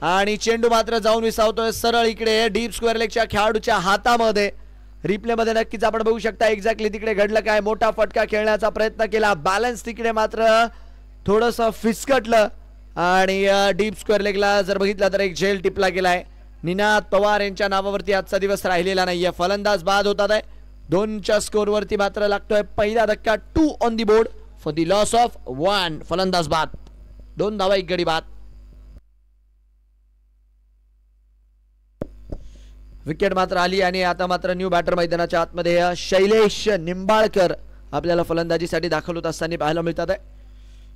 आणि चेंडू मात्र जाऊन विसावतोय सरळ इकडे डीप स्क्वेअर लेगच्या खेळाडूच्या हातामध्ये. रिप्ले मध्ये नक्कीच आपण बघू शकता एक्झॅक्टली तिकडे घडलं काय. मोठा फटका खेळण्याचा प्रयत्न केला, बॅलन्स तिकडे मात्र थोडस फिसकटलं आणि डीप स्क्वेअर लेगला जर बघितलं तर एक झेल टिपला गेलाय. निनाद पवार यांच्या नावावरती आजचा दिवस राहिलेला नाहीये. फलंदाज बाद होतात आहे. 2च्या स्कोरवरती मात्र लागतोय पहिला धक्का. 2 on the board for the loss of 1. फलंदाज बाद, 2 धावा 1 गडी बाद. विकेट मात्र आली आणि आता मात्र न्यू बॅटर मैदानाच्या आतमध्ये शैलेश निंबाळकर आपल्याला फलंदाजीसाठी दाखल होत असताना पाहायला मिळतात आहे.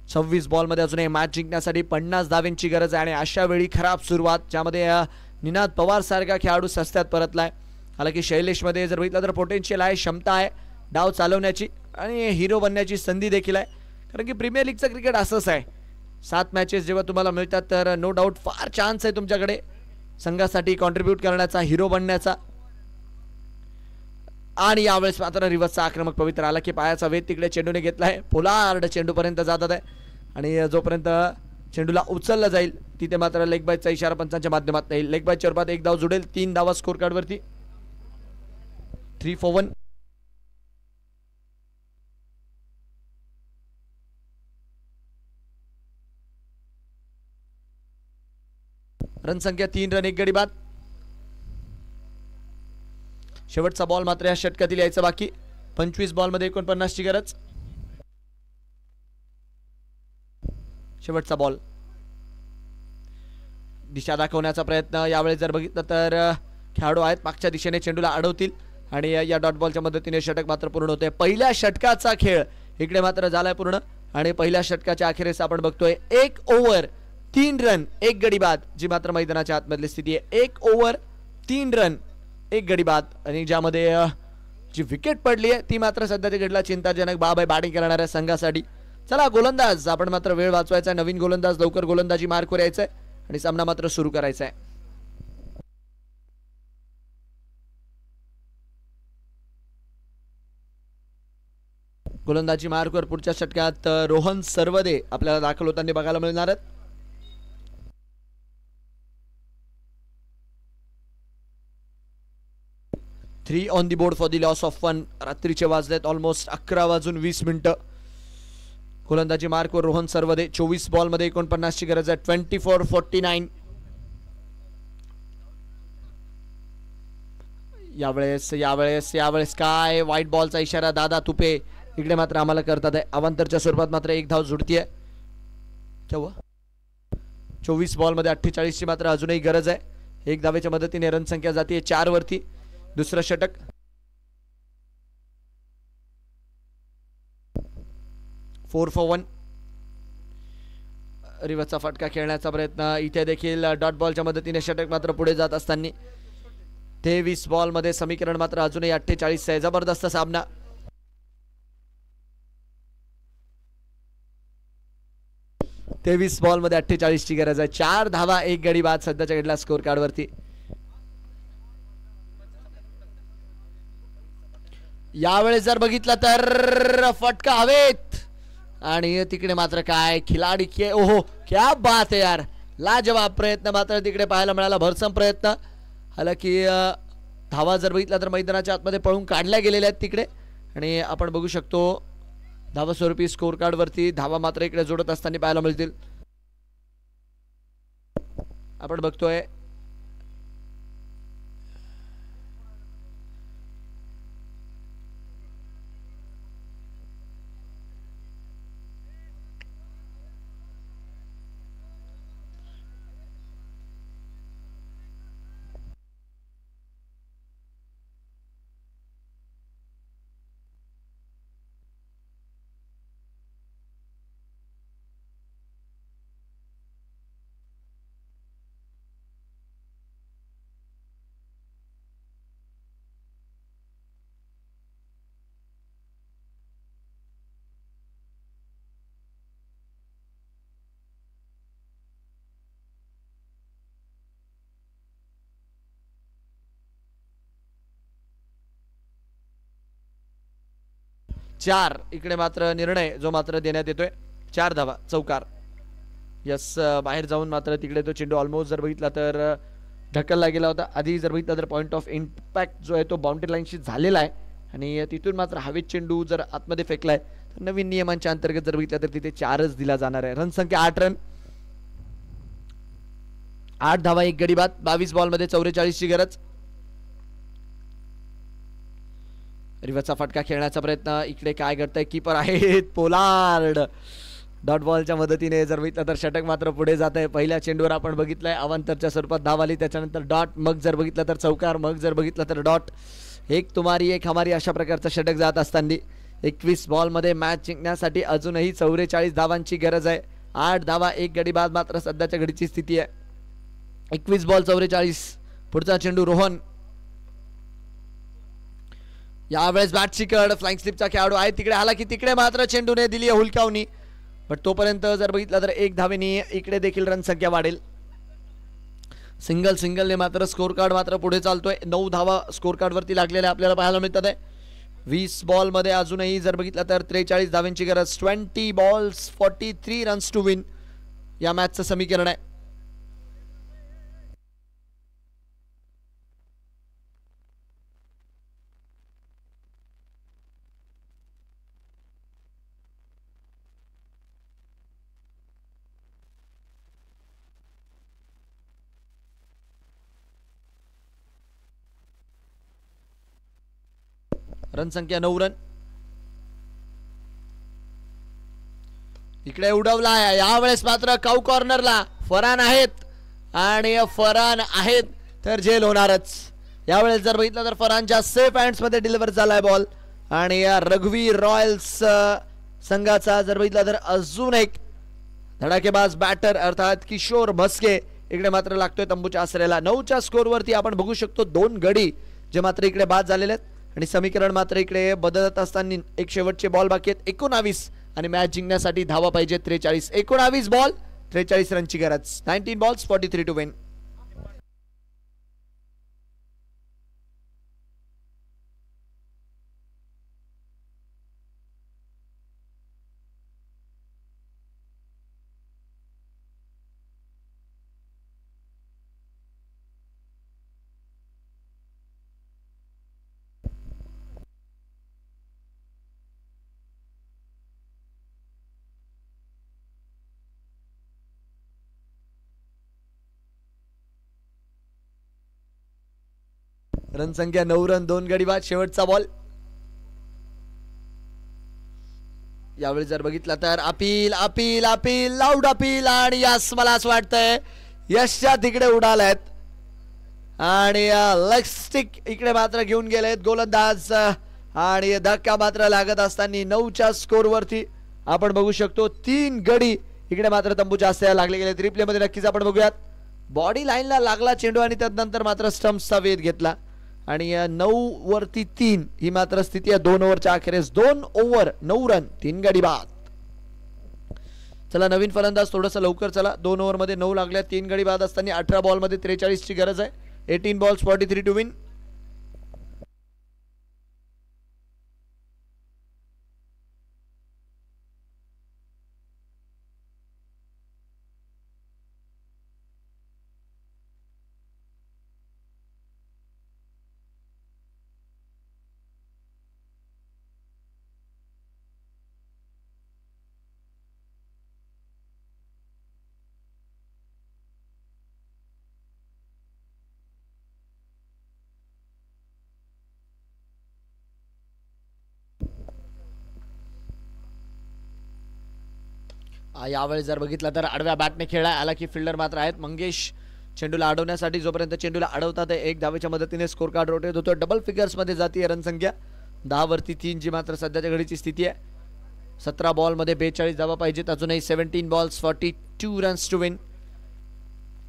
26 बॉलमध्ये अजूनही मॅच जिंकण्यासाठी 50 धावांची गरज आहे आणि अशा वेळी खराब सुरुवात ज्यामध्ये निनाद पवार सारखा खेळाडू सस्त्यात परतलाय. हालाकी शैलेशमध्ये जर बघितलं तर पोटेन्शियल आहे, क्षमता आहे डाव चालवण्याची आणि हिरो बनण्याची संधी देखील आहे. कारण की प्रीमियर लीगचं क्रिकेट असंच आहे. 7 मॅचेस जेव्हा तुम्हाला मिळतात तर नो डाऊट फार चान्स आहे तुमच्याकडे संघासाठी कॉन्ट्रीब्यूट करण्याचा, हिरो बनण्याचा. आणि यावेळेस मात्र रिव्हर्सचा आक्रमक पवित्र आला की पायाचा वेध तिकडे चेंडूने घेतलाय. पोलार्ड चेंडूपर्यंत जातात आहे आणि जोपर्यंत चेंडूला उचलला जाईल तिथे मात्र लेग बायचा इशारा पंचांच्या माध्यमातून येईल. लेग बायच्या रूपात एक धाव जुडेल. 3 धावा स्कोर कार्डवरती. 3 for 1. रनसंख्या 3 रन 1 गडी बाद. शेवटचा बॉल मात्र या षटकातील यायचा बाकी. 25 बॉलमध्ये 49ची गरज. शेवटचा बॉल. दिशा दाखवण्याचा प्रयत्न. यावेळेस जर बघितलं तर खेळाडू आहेत मागच्या दिशेने चेंडूला अडवतील आणि या डॉट बॉलच्या मदतीने षटक मात्र पूर्ण होते. पहिल्या षटकाचा खेळ इकडे मात्र झालाय पूर्ण आणि पहिल्या षटकाच्या अखेरीस आपण बघतोय 1 ओव्हर 3 रन 1 गडी बाद, जी मात्र मैदानाच्या आतमधली स्थिती आहे. 1 ओव्हर 3 रन 1 गडी बाद आणि ज्यामध्ये जी विकेट पडली आहे ती मात्र सध्याच्या घडीला चिंताजनक बाब आहे बॅटिंग करणाऱ्या संघासाठी. चला गोलंदाज आपण मात्र वेळ वाचवायचा. नवीन गोलंदाज लवकर गोलंदाजी मार्कवर यायचंय आणि सामना मात्र सुरू करायचा आहे. गोलंदाजी मार्कवर पुढच्या षटकात रोहन सरवदे आपल्याला दाखल होताना बघायला मिळणार आहेत. Three on the board for the loss of 1. रात्रीचे वाजलेत ऑलमोस्ट 11:20. गोलंदाजी मार्कवर रोहन सरवदे. 24 बॉलमध्ये 49ची गरज आहे. 24 for 49. यावेळेस यावेळेस यावेळेस काय व्हाईट बॉलचा इशारा दादा तुपे इकडे मात्र आम्हाला करतात आहे. अवांतरच्या स्वरूपात मात्र एक धाव जुडतीये. 24 बॉलमध्ये 48 ची मात्र अजूनही गरज आहे. एक धावेच्या मदतीने रन संख्या जाते 4 वरती. दुसरं षटक 4 for 1. रिवर्सचा फटका खेळण्याचा प्रयत्न इथे देखील डॉट बॉलच्या मदतीने षटक मात्र पुढे जात असताना 23 बॉल मध्ये समीकरण मात्र अजूनही 48 आहे. जबरदस्त सामना. तेवीस बॉल मध्ये 48 ची गरज आहे. 4 धावा 1 गडी बाद सध्याच्या घडला स्कोर कार्ड वरती. यावेळेस जर बघितलं तर फटका हवेत आणि तिकडे मात्र काय खिलाडी के ओहो क्या बात आहे यार. लाजवाब प्रयत्न मात्र तिकडे पाहायला मिळाला. भरसम प्रयत्न. हालाकी धावा जर बघितला तर मैदानाच्या आतमध्ये पळून काढल्या गेलेल्या आहेत तिकडे आणि आपण बघू शकतो धावा स्वरूपी स्कोर कार्ड वरती धावा मात्र इकडे जोडत असताना पाहायला मिळतील. आपण बघतोय चार. इकडे मात्र निर्णय जो मात्र देण्यात येतोय 4 धावा चौकार. यस बाहेर जाऊन मात्र तिकडे तो चेंडू ऑलमोस्ट जर बघितला तर ढकलला गेला होता. आधी जर बघितला तर पॉईंट ऑफ इम्पॅक्ट जो आहे तो बाउंड्री लाईनशी झालेला आहे आणि तिथून मात्र हवेत चेंडू जर आतमध्ये फेकलाय तर नवीन नियमांच्या अंतर्गत जर बघितलं तर तिथे 4च दिला जाणार आहे. रन संख्या 8 रन 8 धावा 1 गडी बाद. 22 बॉल मध्ये 44 ची गरज. रिव्हर्सचा फटका खेळण्याचा प्रयत्न इकडे काय करताय कीपर आहेत पोलार्ड. डॉट बॉलच्या मदतीने जर बघितलं तर षटक मात्र पुढे जात आहे. पहिल्या चेंडूवर आपण बघितलंय अवांतरच्या स्वरूपात धाव आली त्याच्यानंतर डॉट मग जर बघितलं तर चौकार मग जर बघितलं तर डॉट. एक तुम्हारी एक हमारी अशा प्रकारचं षटक जात असताना 21 बॉल मध्ये मॅच जिंकण्यासाठी अजूनही 44 धावांची गरज आहे. 8 धावा 1 गडी बाद मात्र सध्याच्या घडीची स्थिती आहे. 21 बॉल 44. पुढचा चेंडू रोहन. यावेळेस बॅटची कड फ्लाइंग स्लिपचा खेळाडू आहे तिकडे. हालाकी तिकडे मात्र चेंडूने दिली आहे हुलकावणी बट तोपर्यंत जर बघितलं तर 1 धावेनी इकडे देखील रन संख्या वाढेल. सिंगलने मात्र स्कोर कार्ड मात्र पुढे चालतोय. 9 धावा स्कोर कार्ड वरती लागलेल्या आपल्याला पाहायला मिळतात आहे. 20 बॉल मध्ये अजूनही जर बघितलं तर 43 धावांची गरज. 20 बॉल्स 43 रन्स टू विन या मॅचचं समीकरण आहे. रन संख्या 9 रन. इकडे उडवला यावेळेस मात्र काऊ कॉर्नरला फरान आहेत आणि फरान आहेत तर झेल होणारच. यावेळेस जर बघितलं तर फरानच्या सेफ हँड्स मध्ये डिलिव्हर झालाय बॉल आणि या रघुवीर रॉयल्स संघाचा जर बघितलं तर अजून एक धडाकेबाज बॅटर अर्थात किशोर म्हस्के इकडे मात्र लागतोय तंबूच्या आसऱ्याला. 9च्या स्कोर वरती आपण बघू शकतो 2 गडी जे मात्र इकडे बाद झालेले आहेत आणि समीकरण मात्र इकडे बदलत असताना एक शेवटचे बॉल बाकी आहेत 19 आणि मॅच जिंकण्यासाठी धावा पाहिजे 43. 19 बॉल 43 रनची गरज. 19 बॉल्स 43 टू विन. रन संख्या 9 रन 2 गडी बाद. शेवटचा बॉल. यावेळी जर बघितलं तर appeal appeal appeal loud appeal आणि यस मला असं वाटतंय यशच्या तिकडे उडालेत आणि लेग स्टिक इकडे मात्र घेऊन गेलेत गोलंदाज आणि धक्का मात्र लागत असताना 9च्या स्कोर वरती आपण बघू शकतो 3 गडी इकडे मात्र तंबूच्या अस्त्या लागले गेले. रिप्ले मध्ये नक्कीच आपण बघूयात. बॉडी लाईनला लागला चेंडू आणि त्यानंतर मात्र स्टंप्सचा वेध घेतला आणि 9 वरती 3 ही मात्र स्थिती आहे. 2 ओव्हरच्या अखेरीस 2 ओव्हर 9 रन 3 गडी बाद. चला नवीन फलंदाज थोडंसं लवकर चला. 2 ओव्हर मध्ये 9 लागल्या 3 गडी बाद असताना 18 बॉल मध्ये 43 ची गरज आहे. 18 balls 43 to win. यावेळी जर बघितलं तर आडव्या बॅटने खेळला आला की फिल्डर मात्र आहेत मंगेश चेंडूला अडवण्यासाठी. जोपर्यंत चेंडूला अडवतात एक धावेच्या मदतीने स्कोर कार्ड रोटेट होतो. डबल फिगर्स मध्ये जाते रन संख्या 10 वरती 3 जी मात्र सध्याच्या घडीची स्थिती आहे. 17 बॉल मध्ये 42 धावा पाहिजेत. अजूनही 17 balls 42 रन्स टू विन.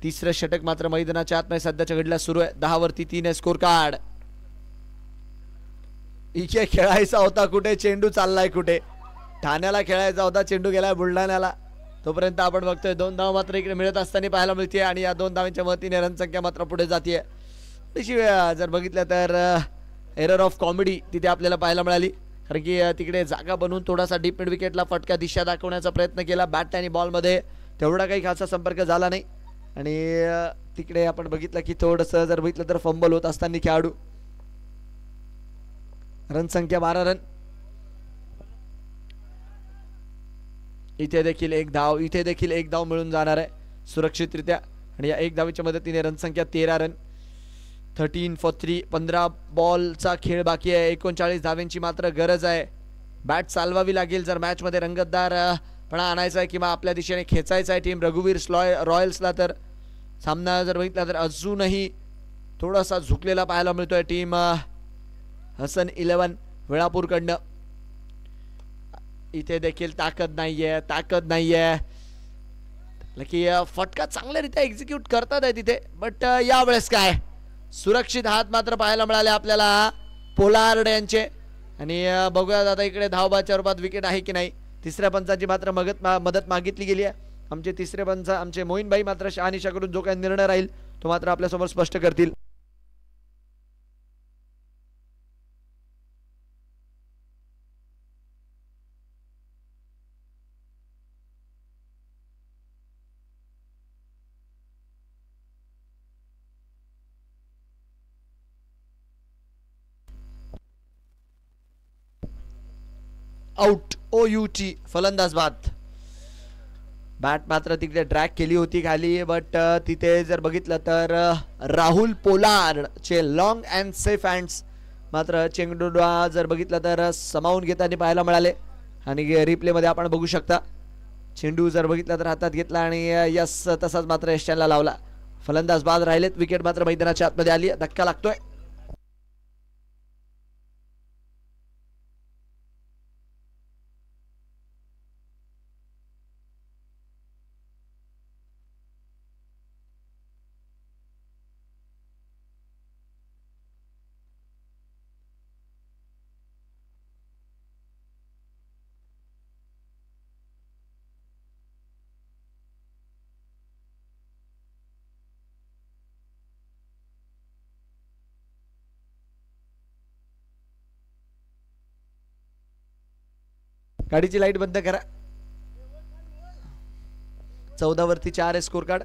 तिसरं षटक मात्र मैदानाच्या आतमध्ये सध्याच्या घडीला सुरू आहे. 10 वरती 3 आहे स्कोर कार्ड. इथे खेळायचा होता कुठे चेंडू चाललाय कुठे. ठाण्याला खेळायचा होता चेंडू गेलाय बुलढाण्याला. तोपर्यंत आपण बघतोय 2 धाव मात्र इकडे मिळत असताना पाहायला मिळते आणि या 2 धावांच्या मदतीने रन संख्या मात्र पुढे जाते. जर बघितलं तर एरर ऑफ कॉमेडी तिथे आपल्याला पाहायला मिळाली कारण की तिकडे जागा बनवून थोडासा डीप मिड विकेटला फटका दिशा दाखवण्याचा प्रयत्न केला. बॅट आणि बॉल मध्ये तेवढा काही खासा संपर्क झाला नाही आणि तिकडे आपण बघितलं की थोडंसं जर बघितलं तर फंबल होत असताना खेळाडू. रन संख्या 12 रन. इथे देखील एक धाव मिळून जाणार आहे सुरक्षितरित्या आणि या एक धावेच्या मदतीने रन संख्या 13 रन. 13 for 3 15 बॉलचा खेळ बाकी आहे. 39 धावांची मात्र गरज आहे. बॅट चालवावी लागेल जर मॅच मध्ये रंगतदारपणा आणायचा आहे किंवा आपल्या दिशेने खेचायचा आहे टीम रघुवीर रॉयल्सला. तर सामना जर बघितला तर अजूनही थोडासा झुकलेला पाहायला मिळतोय टीम हसन 11 वेळापूरकडनं. इथे देखील ताकद नाहीये की फटका चांगल्यारीत्या एक्झिक्यूट करतात आहे तिथे. बट यावेळेस काय सुरक्षित हात मात्र पाहायला मिळाले आपल्याला पोलार्ड यांचे आणि बघूया आता इकडे धावबाच्या रूपात विकेट आहे की नाही. तिसऱ्या पंचाची मात्र मदत मागितली गेली आहे. आमचे तिसरे पंच आमचे मोहीनभाई मात्र शहानिशा करून जो काही निर्णय राहील तो मात्र आपल्यासमोर स्पष्ट करतील. आउट OUT फलंदाज बाद. बॅट मात्र तिकडे ड्रॅग केली होती खाली बट तिथे जर बघितलं तर राहुल पोलार्ड चे लॉंग अँड सेफ हँड्स मात्र चेंडूला जर बघितलं तर समावून घेताना पाहायला मिळाले आणि रिप्ले मध्ये आपण बघू शकता चेंडू जर बघितला तर हातात घेतला आणि यस तसाच मात्र यशला लावला. फलंदाज बाद राहिलेत. विकेट मात्र मैदानाच्या आतमध्ये आली. धक्का लागतोय. गाडीची लाईट बंद करा. 14 वरती 4 आहे स्कोर कार्ड.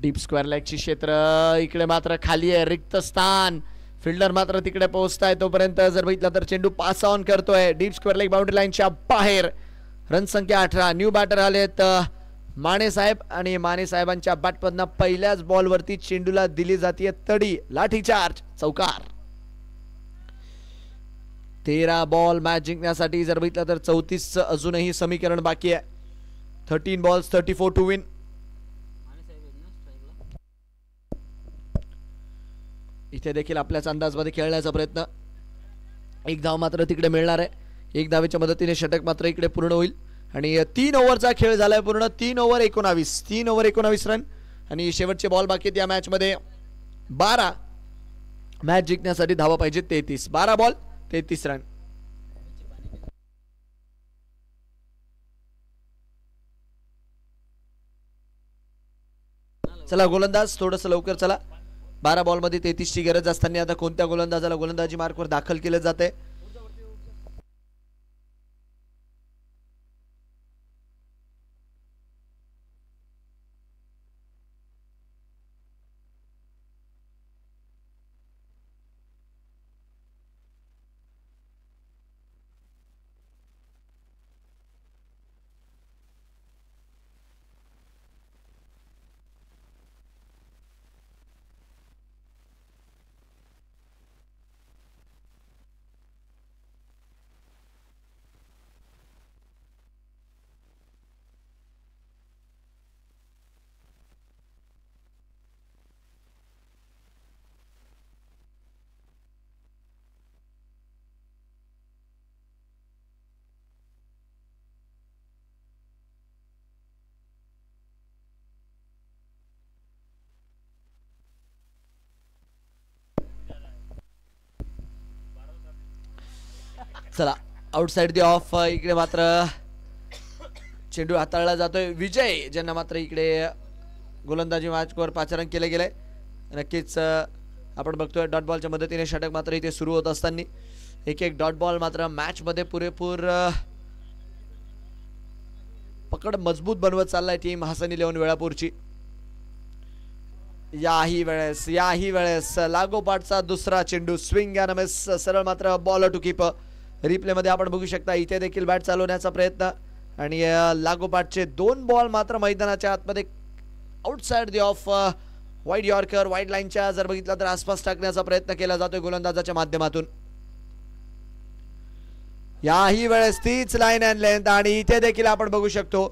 डीप स्क्वेअर लेगची क्षेत्र इकडे मात्र खाली आहे. रिक्त स्थान फिल्डर मात्र तिकडे पोहोचताय तोपर्यंत जर बघितलं तर चेंडू पास ऑन करतोय डीप स्क्वेअर लेग बाउंड्री लाईनच्या बाहेर. रन संख्या 18. न्यू बॅटर आलेत माने साहेब आणि माने साहेबांच्या बॅटमधनं पहिल्याच बॉलवरती चेंडूला दिली जाते तडी. लाठी चार्ज चौकार. 13 बॉल मॅच जिंकण्यासाठी जर बघितलं तर 34 अजूनही समीकरण बाकी आहे. 13 बॉल्स 34 टू विन. इथे देखील आपल्याच अंदाजमध्ये खेळण्याचा प्रयत्न. एक धाव मात्र तिकडे मिळणार आहे. एक धावेच्या मदतीने षटक मात्र इकडे पूर्ण होईल आणि 3 ओव्हरचा खेळ झालाय पूर्ण. 3 ओव्हर 19 रन आणि शेवटचे बॉल बाकी या मॅच मध्ये 12. मॅच जिंकण्यासाठी धावा पाहिजे 33. 12 बॉल 33 रन. चला गोलंदाज थोडस लवकर चला. 12 बॉल मध्ये 33 ची गरज असताना आता कोणत्या गोलंदाजाला गोलंदाजी मार्कवर दाखल केले जाते. चला आउटसाइड दी ऑफ. इकडे मात्र चेंडू हाताळला जातोय. विजय ज्यांना मात्र इकडे गोलंदाजी मॅचवर पाचारण केले गेले. नक्कीच आपण बघतोय डॉट बॉलच्या मदतीने षटक मात्र इथे सुरू होत असताना एक डॉट बॉल मात्र मॅच मध्ये पुरेपूर पकड मजबूत बनवत चाललाय टीम हसन 11 वेळापूरची. याही वेळेस लागोपाठचा दुसरा चेंडू स्विंग अँड मिस. सरळ मात्र बॉल टू कीप. रिप्ले मध्ये आपण बघू शकता इथे देखील बॅट चालवण्याचा प्रयत्न आणि लागोपाठचे 2 बॉल मात्र मैदानाच्या आतमध्ये outside the of. Wide yorker wide लाईनच्या जर बघितला तर आसपास टाकण्याचा प्रयत्न केला जातोय गोलंदाजाच्या माध्यमातून. याही वेळेस तीच लाईन अँड लेंथ आणि इथे देखील आपण बघू शकतो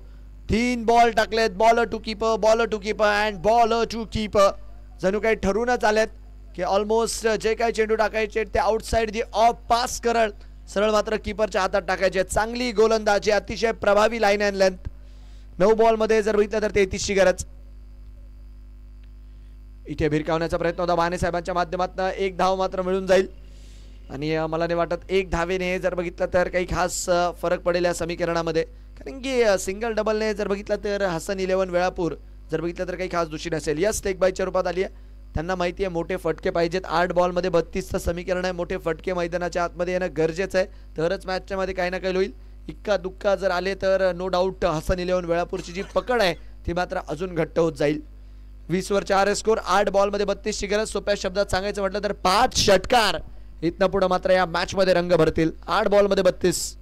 3 बॉल टाकलेत. Ball to keep and ball to keep. जणू काही ठरूनच आलेत की ऑलमोस्ट जे काही चेंडू टाकायचे ते आउटसाइड दी ऑफ पास करत सरळ मात्र कीपरच्या हातात टाकायचे. चांगली गोलंदाजी अतिशय प्रभावी लाईन अँड लेंथ. 9 बॉल मध्ये जर बघितलं तर 33 ची गरज. इथे भिरकावण्याचा प्रयत्न होता माने साहेबांच्या माध्यमातून. एक धाव मात्र मिळून जाईल आणि मला नाही वाटत एक धावेने जर बघितलं तर काही खास फरक पडेल या समीकरणामध्ये. कारण की सिंगल डबलने जर बघितलं तर हसन 11 वेळापूर जर बघितलं तर काही खास दुशी नसेल. यस लेग बायच्या रूपात आली आहे. त्यांना माहिती आहे मोठे फटके पाहिजेत. 8 बॉल मध्ये 32चं समीकरण आहे. मोठे फटके मैदानाच्या आतमध्ये येणं गरजेचं आहे तरच मॅचच्या मध्ये काही ना काही होईल. इक्का दुक्का जर आले तर नो डाऊट हसन 11 वेळापूरची जी पकड आहे ती मात्र अजून घट्ट होत जाईल. 20 वर 4 स्कोर. 8 बॉल मध्ये 32 ची गरज. सोप्या शब्दात सांगायचं म्हटलं तर 5 षटकार इथनं पुढे मात्र या मॅच मध्ये रंग भरतील. 8 बॉल मध्ये 32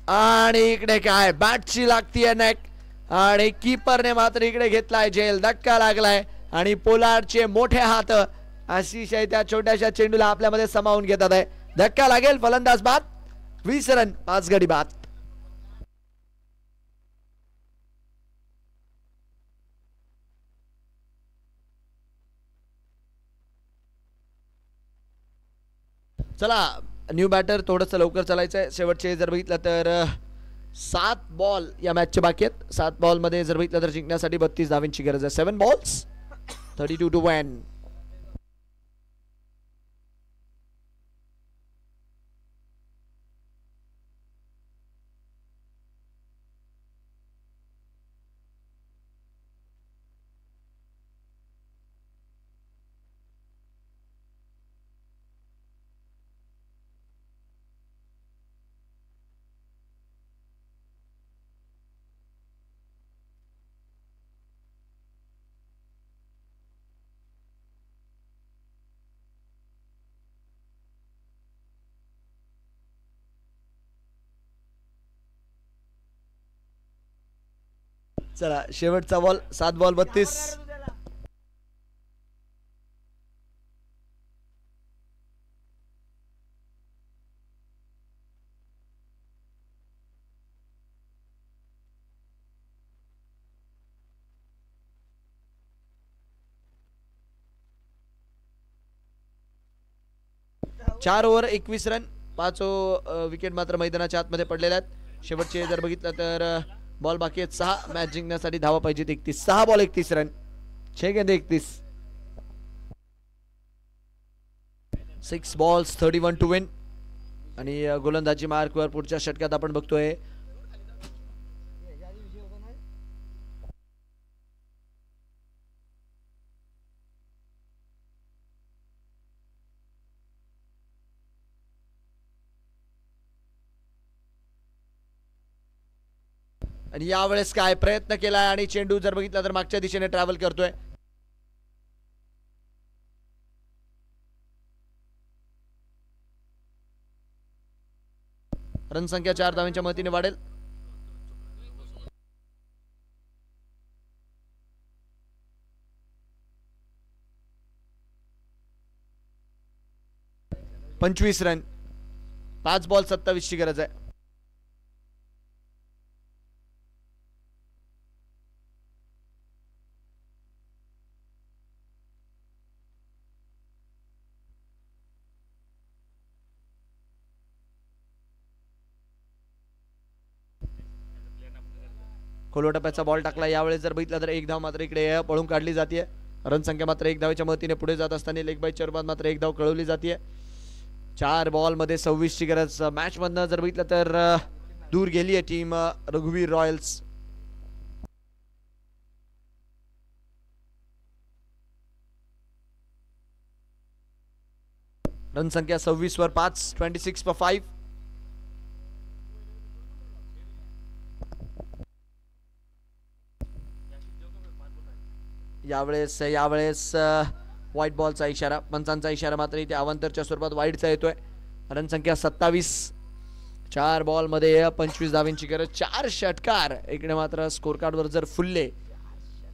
आणि इकडे काय बॅटची लागतीये नेक आणि कीपरने मात्र इकडे घेतलाय झेल. धक्का लागलाय आणि पोलार्डचे मोठे हात अतिशय त्या छोट्याशा चेंडूला आपल्यामध्ये समावून घेतात आहे. धक्का लागेल. फलंदाज बाद. 20 रन 5 गडी बाद. चला न्यू बॅटर थोडंसं लवकर चालायचं आहे. शेवटचे जर बघितलं तर 7 बॉल या मॅचचे बाकी आहेत. 7 बॉल मध्ये जर बघितलं तर जिंकण्यासाठी 32 धावांची गरज आहे. 7 बॉल्स 32 टू विन. चला शेवटचा बॉल 7 बॉल 32. चार ओव्हर 21 रन, 5 विकेट मात्र मैदानाच्या आतमध्ये पडलेल्या आहेत. शेवटचे जर बघितलं तर बॉल बाकी आहेत 6. मॅच जिंकण्यासाठी धावा पाहिजेत 31. 6 बॉल 31 रन, 6 गेंदे 31. 6 balls 31 to win. आणि गोलंदाजी मार्कवर पुढच्या षटकात आपण बघतोय आणि यावेळेस काय प्रयत्न केलाय आणि चेंडू जर बघितला तर मागच्या दिशेने ट्रॅव्हल करतोय. रन संख्या 4 धावांच्या मदतीने वाढेल. पंचवीस रन, 5 बॉल 27 ची गरज आहे. खोलवा टप्प्याचा बॉल टाकला. यावेळेस जर बघितलं तर 1 धाव मात्र इकडे पळून काढली जाते. रन संख्या मात्र 1 धावेच्या मदतीने पुढे जात असताना लेग बायच्या रूपात मात्र 1 धाव कळवली जाते. 4 बॉल मध्ये 26 ची गरज. मॅच मधनं जर बघितलं तर दूर गेली आहे टीम रघुवीर रॉयल्स. रन संख्या 26 वर 5, 26 for 5. यावेळेस व्हाईट बॉलचा इशारा, पंचांचा इशारा मात्र इथे अवांतरच्या स्वरूपात वाईडचा येतोय. रन संख्या 27. 4 बॉल मध्ये 25 धावांची गरज. 4 षटकार इकडे मात्र स्कोर कार्ड वर जर फुलले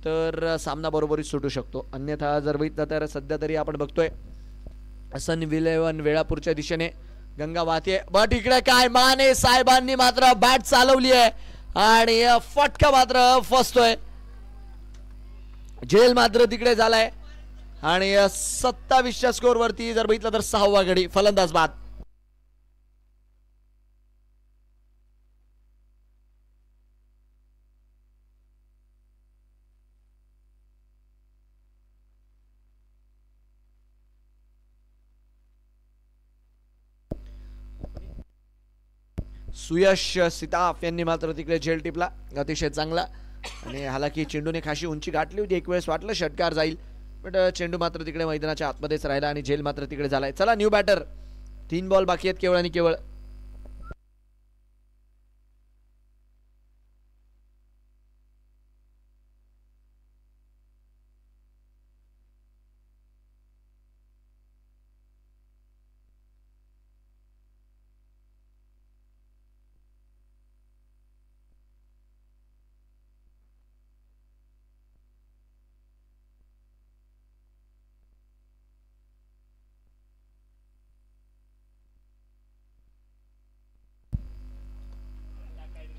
तर सामना बरोबरीत सुटू शकतो. अन्यथा जर बघितलं तर सध्या तरी आपण बघतोय सन विलेवन वेळापूरच्या दिशेने गंगा वाहते. बट इकडे काय माने साहेबांनी मात्र बॅट चालवली आहे आणि फटका मात्र फसतोय. झेल मात्र तिकडे झालाय आणि 27च्या स्कोर वरती जर बघितलं तर 6वा गडी फलंदाज बाद. सुयश सिताफ यांनी मात्र तिकडे झेल टिपला अतिशय चांगला. आणि हालाकी चेंडूने खाशी उंची गाठली होती. एक वेळेस वाटलं षटकार जाईल बट चेंडू मात्र तिकडे मैदानाच्या आतमध्येच राहिला आणि झेल मात्र तिकडे झालाय. चला न्यू बॅटर. 3 बॉल बाकी आहेत केवळ आणि केवळ.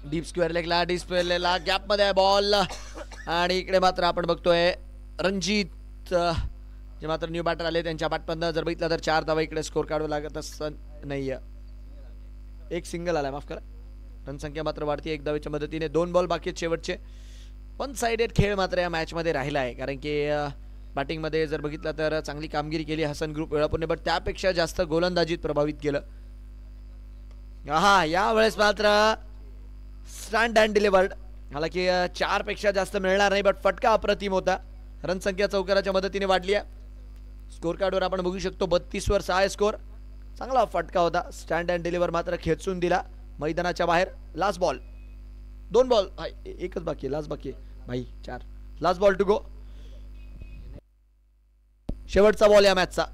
डीप स्क्वेअर लेगला, डीप स्क्वेअर लेगला गॅप मध्ये बॉल आणि इकडे मात्र आपण बघतोय रणजित जे मात्र न्यू बॅटर आले त्यांच्या बॅटमधनं जर बघितलं तर 4 धावा इकडे स्कोर काढावं लागत असत नाहीये. एक सिंगल आलाय, माफ करा. रन संख्या मात्र वाढती 1 धावेच्या मदतीने. 2 बॉल बाकी आहेत शेवटचे. वन साइडेड खेळ मात्र या मॅच मध्ये राहिला आहे कारण की बॅटिंग मध्ये जर बघितलं तर चांगली कामगिरी केली हसन ग्रुप वेळापूरने बट त्यापेक्षा जास्त गोलंदाजीत प्रभावित केलं. हा यावेळेस मात्र स्टँड अँड डिलिव्हर्ड. हालाकी 4 पेक्षा जास्त मिळणार नाही बट फटका अप्रतिम होता. रन संख्या चौकाराच्या मदतीने वाढली आहे. स्कोर कार्डवर आपण बघू शकतो 32 वर 6 स्कोर. चांगला फटका होता. स्टँड अँड डिलिव्हर मात्र खेचून दिला मैदानाच्या बाहेर. लास्ट बॉल 2 बॉल एकच बाकी आहे. लास्ट बाकी आहे भाई 4. Last ball to go. शेवटचा बॉल या मॅचचा.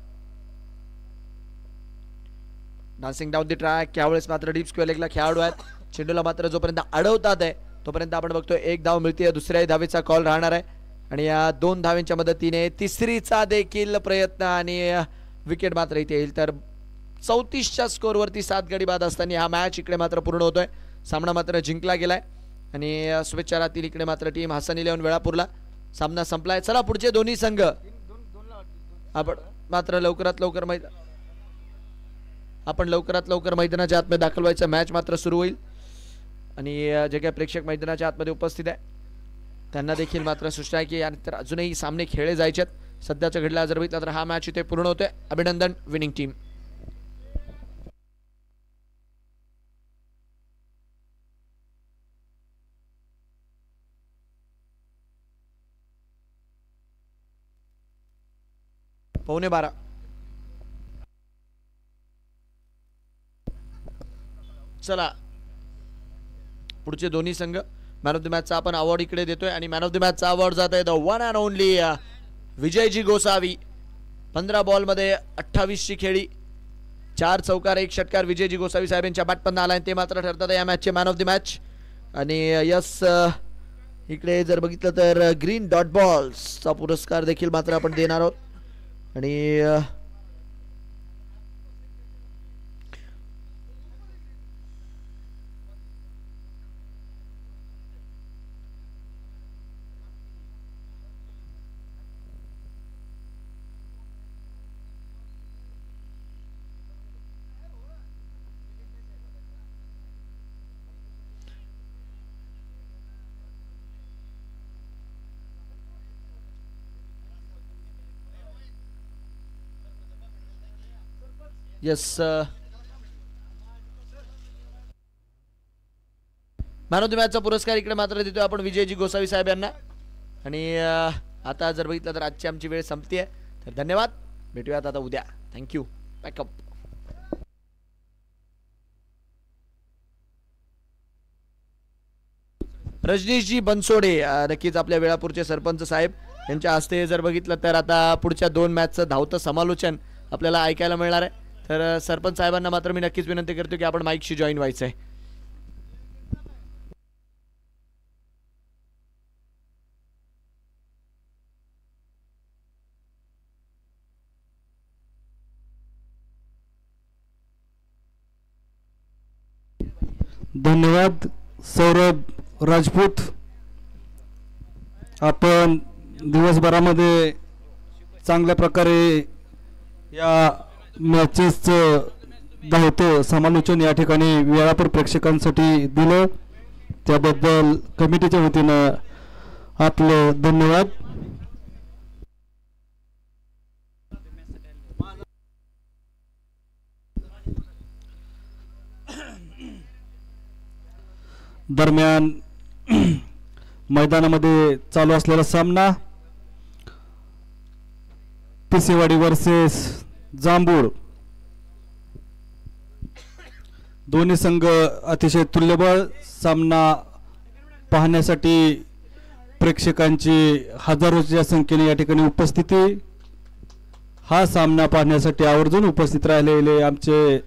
Dancing down the track. यावेळेस मात्र डीप स्क्वेअर लेगला खेळाडू आहेत. चेंडूला मात्र जोपर्यंत अडवतात आहे तोपर्यंत आपण बघतोय 1 धाव मिळते, दुसऱ्याही धावेचा कॉल राहणार आहे आणि या 2 धावांच्या मदतीने तिसरीचा देखील प्रयत्न आणि विकेट मात्र इथे येईल. तर 34च्या स्कोअरवरती 7 गडी बाद असताना हा मॅच इकडे मात्र पूर्ण होतोय. सामना मात्र जिंकला गेलाय आणि शुभेच्छा राहतील इकडे मात्र टीम हसन 11 वेळापूरला. सामना संपलाय. चला पुढचे दोन्ही संघ आपण मात्र लवकरात लवकर मैदानाच्या आतमध्ये दाखल व्हायचं. मॅच मात्र सुरू होईल आणि जे काही प्रेक्षक मैदानाच्या आतमध्ये उपस्थित आहे त्यांना देखील मात्र सूचना आहे की यानंतर अजूनही सामने खेळले जायचे आहेत. सध्याच्या घडला जर बघितलं तर हा मॅच इथे पूर्ण होतोय. अभिनंदन विनिंग टीम. पावणे 12. चला पुढचे दोन्ही संघ. मॅन ऑफ द मॅचचा आपण अवॉर्ड इकडे देतोय आणि मॅन ऑफ द मॅचचा अवॉर्ड जात आहे the one and only Vijayji Gosavi. 15 बॉलमध्ये 28ची खेळी, 4 चौकार 1 षटकार विजयजी गोसावी साहेब यांच्या बॅटपन्न आलाय. ते मात्र ठरतात या मॅचचे मॅन ऑफ द मॅच. आणि यस इकडे जर बघितलं तर ग्रीन डॉट बॉल्सचा पुरस्कार देखील मात्र आपण देणार आहोत. आणि यस मॅन ऑफ द मॅचचा पुरस्कार इकडे मात्र देतोय आपण विजयजी गोसावी साहेब यांना. आणि आता जर बघितलं तर आजची आमची वेळ संपती आहे. तर धन्यवाद, भेटूयात आता उद्या. थँक्यू. बॅकअप. रजनीशजी बनसोडे नक्कीच आपल्या वेळापूरचे सरपंच साहेब यांच्या हस्ते जर बघितलं तर आता पुढच्या 2 मॅचचं धावतं समालोचन आपल्याला ऐकायला मिळणार आहे. तर सरपंच साहेबांना मात्र मी नक्कीच विनंती करतो की आपण माईकशी जॉईन व्हायचं आहे. धन्यवाद सौरभ राजपूत. आपण दिवसभरामध्ये चांगल्या प्रकारे या मॅचेसचं धावतं समालोचन या ठिकाणी वेळापूर प्रेक्षकांसाठी दिलं, त्याबद्दल कमिटीच्या वतीनं आपलं धन्यवाद. दरम्यान मैदानामध्ये चालू असलेला सामना पिसेवाडी वर्सेस जांभूळ. दोन्ही संघ अतिशय तुल्यबळ. सामना पाहण्यासाठी प्रेक्षकांची हजारोच्या संख्येने या ठिकाणी उपस्थिती. हा सामना पाहण्यासाठी आवर्जून उपस्थित राहिलेले आमचे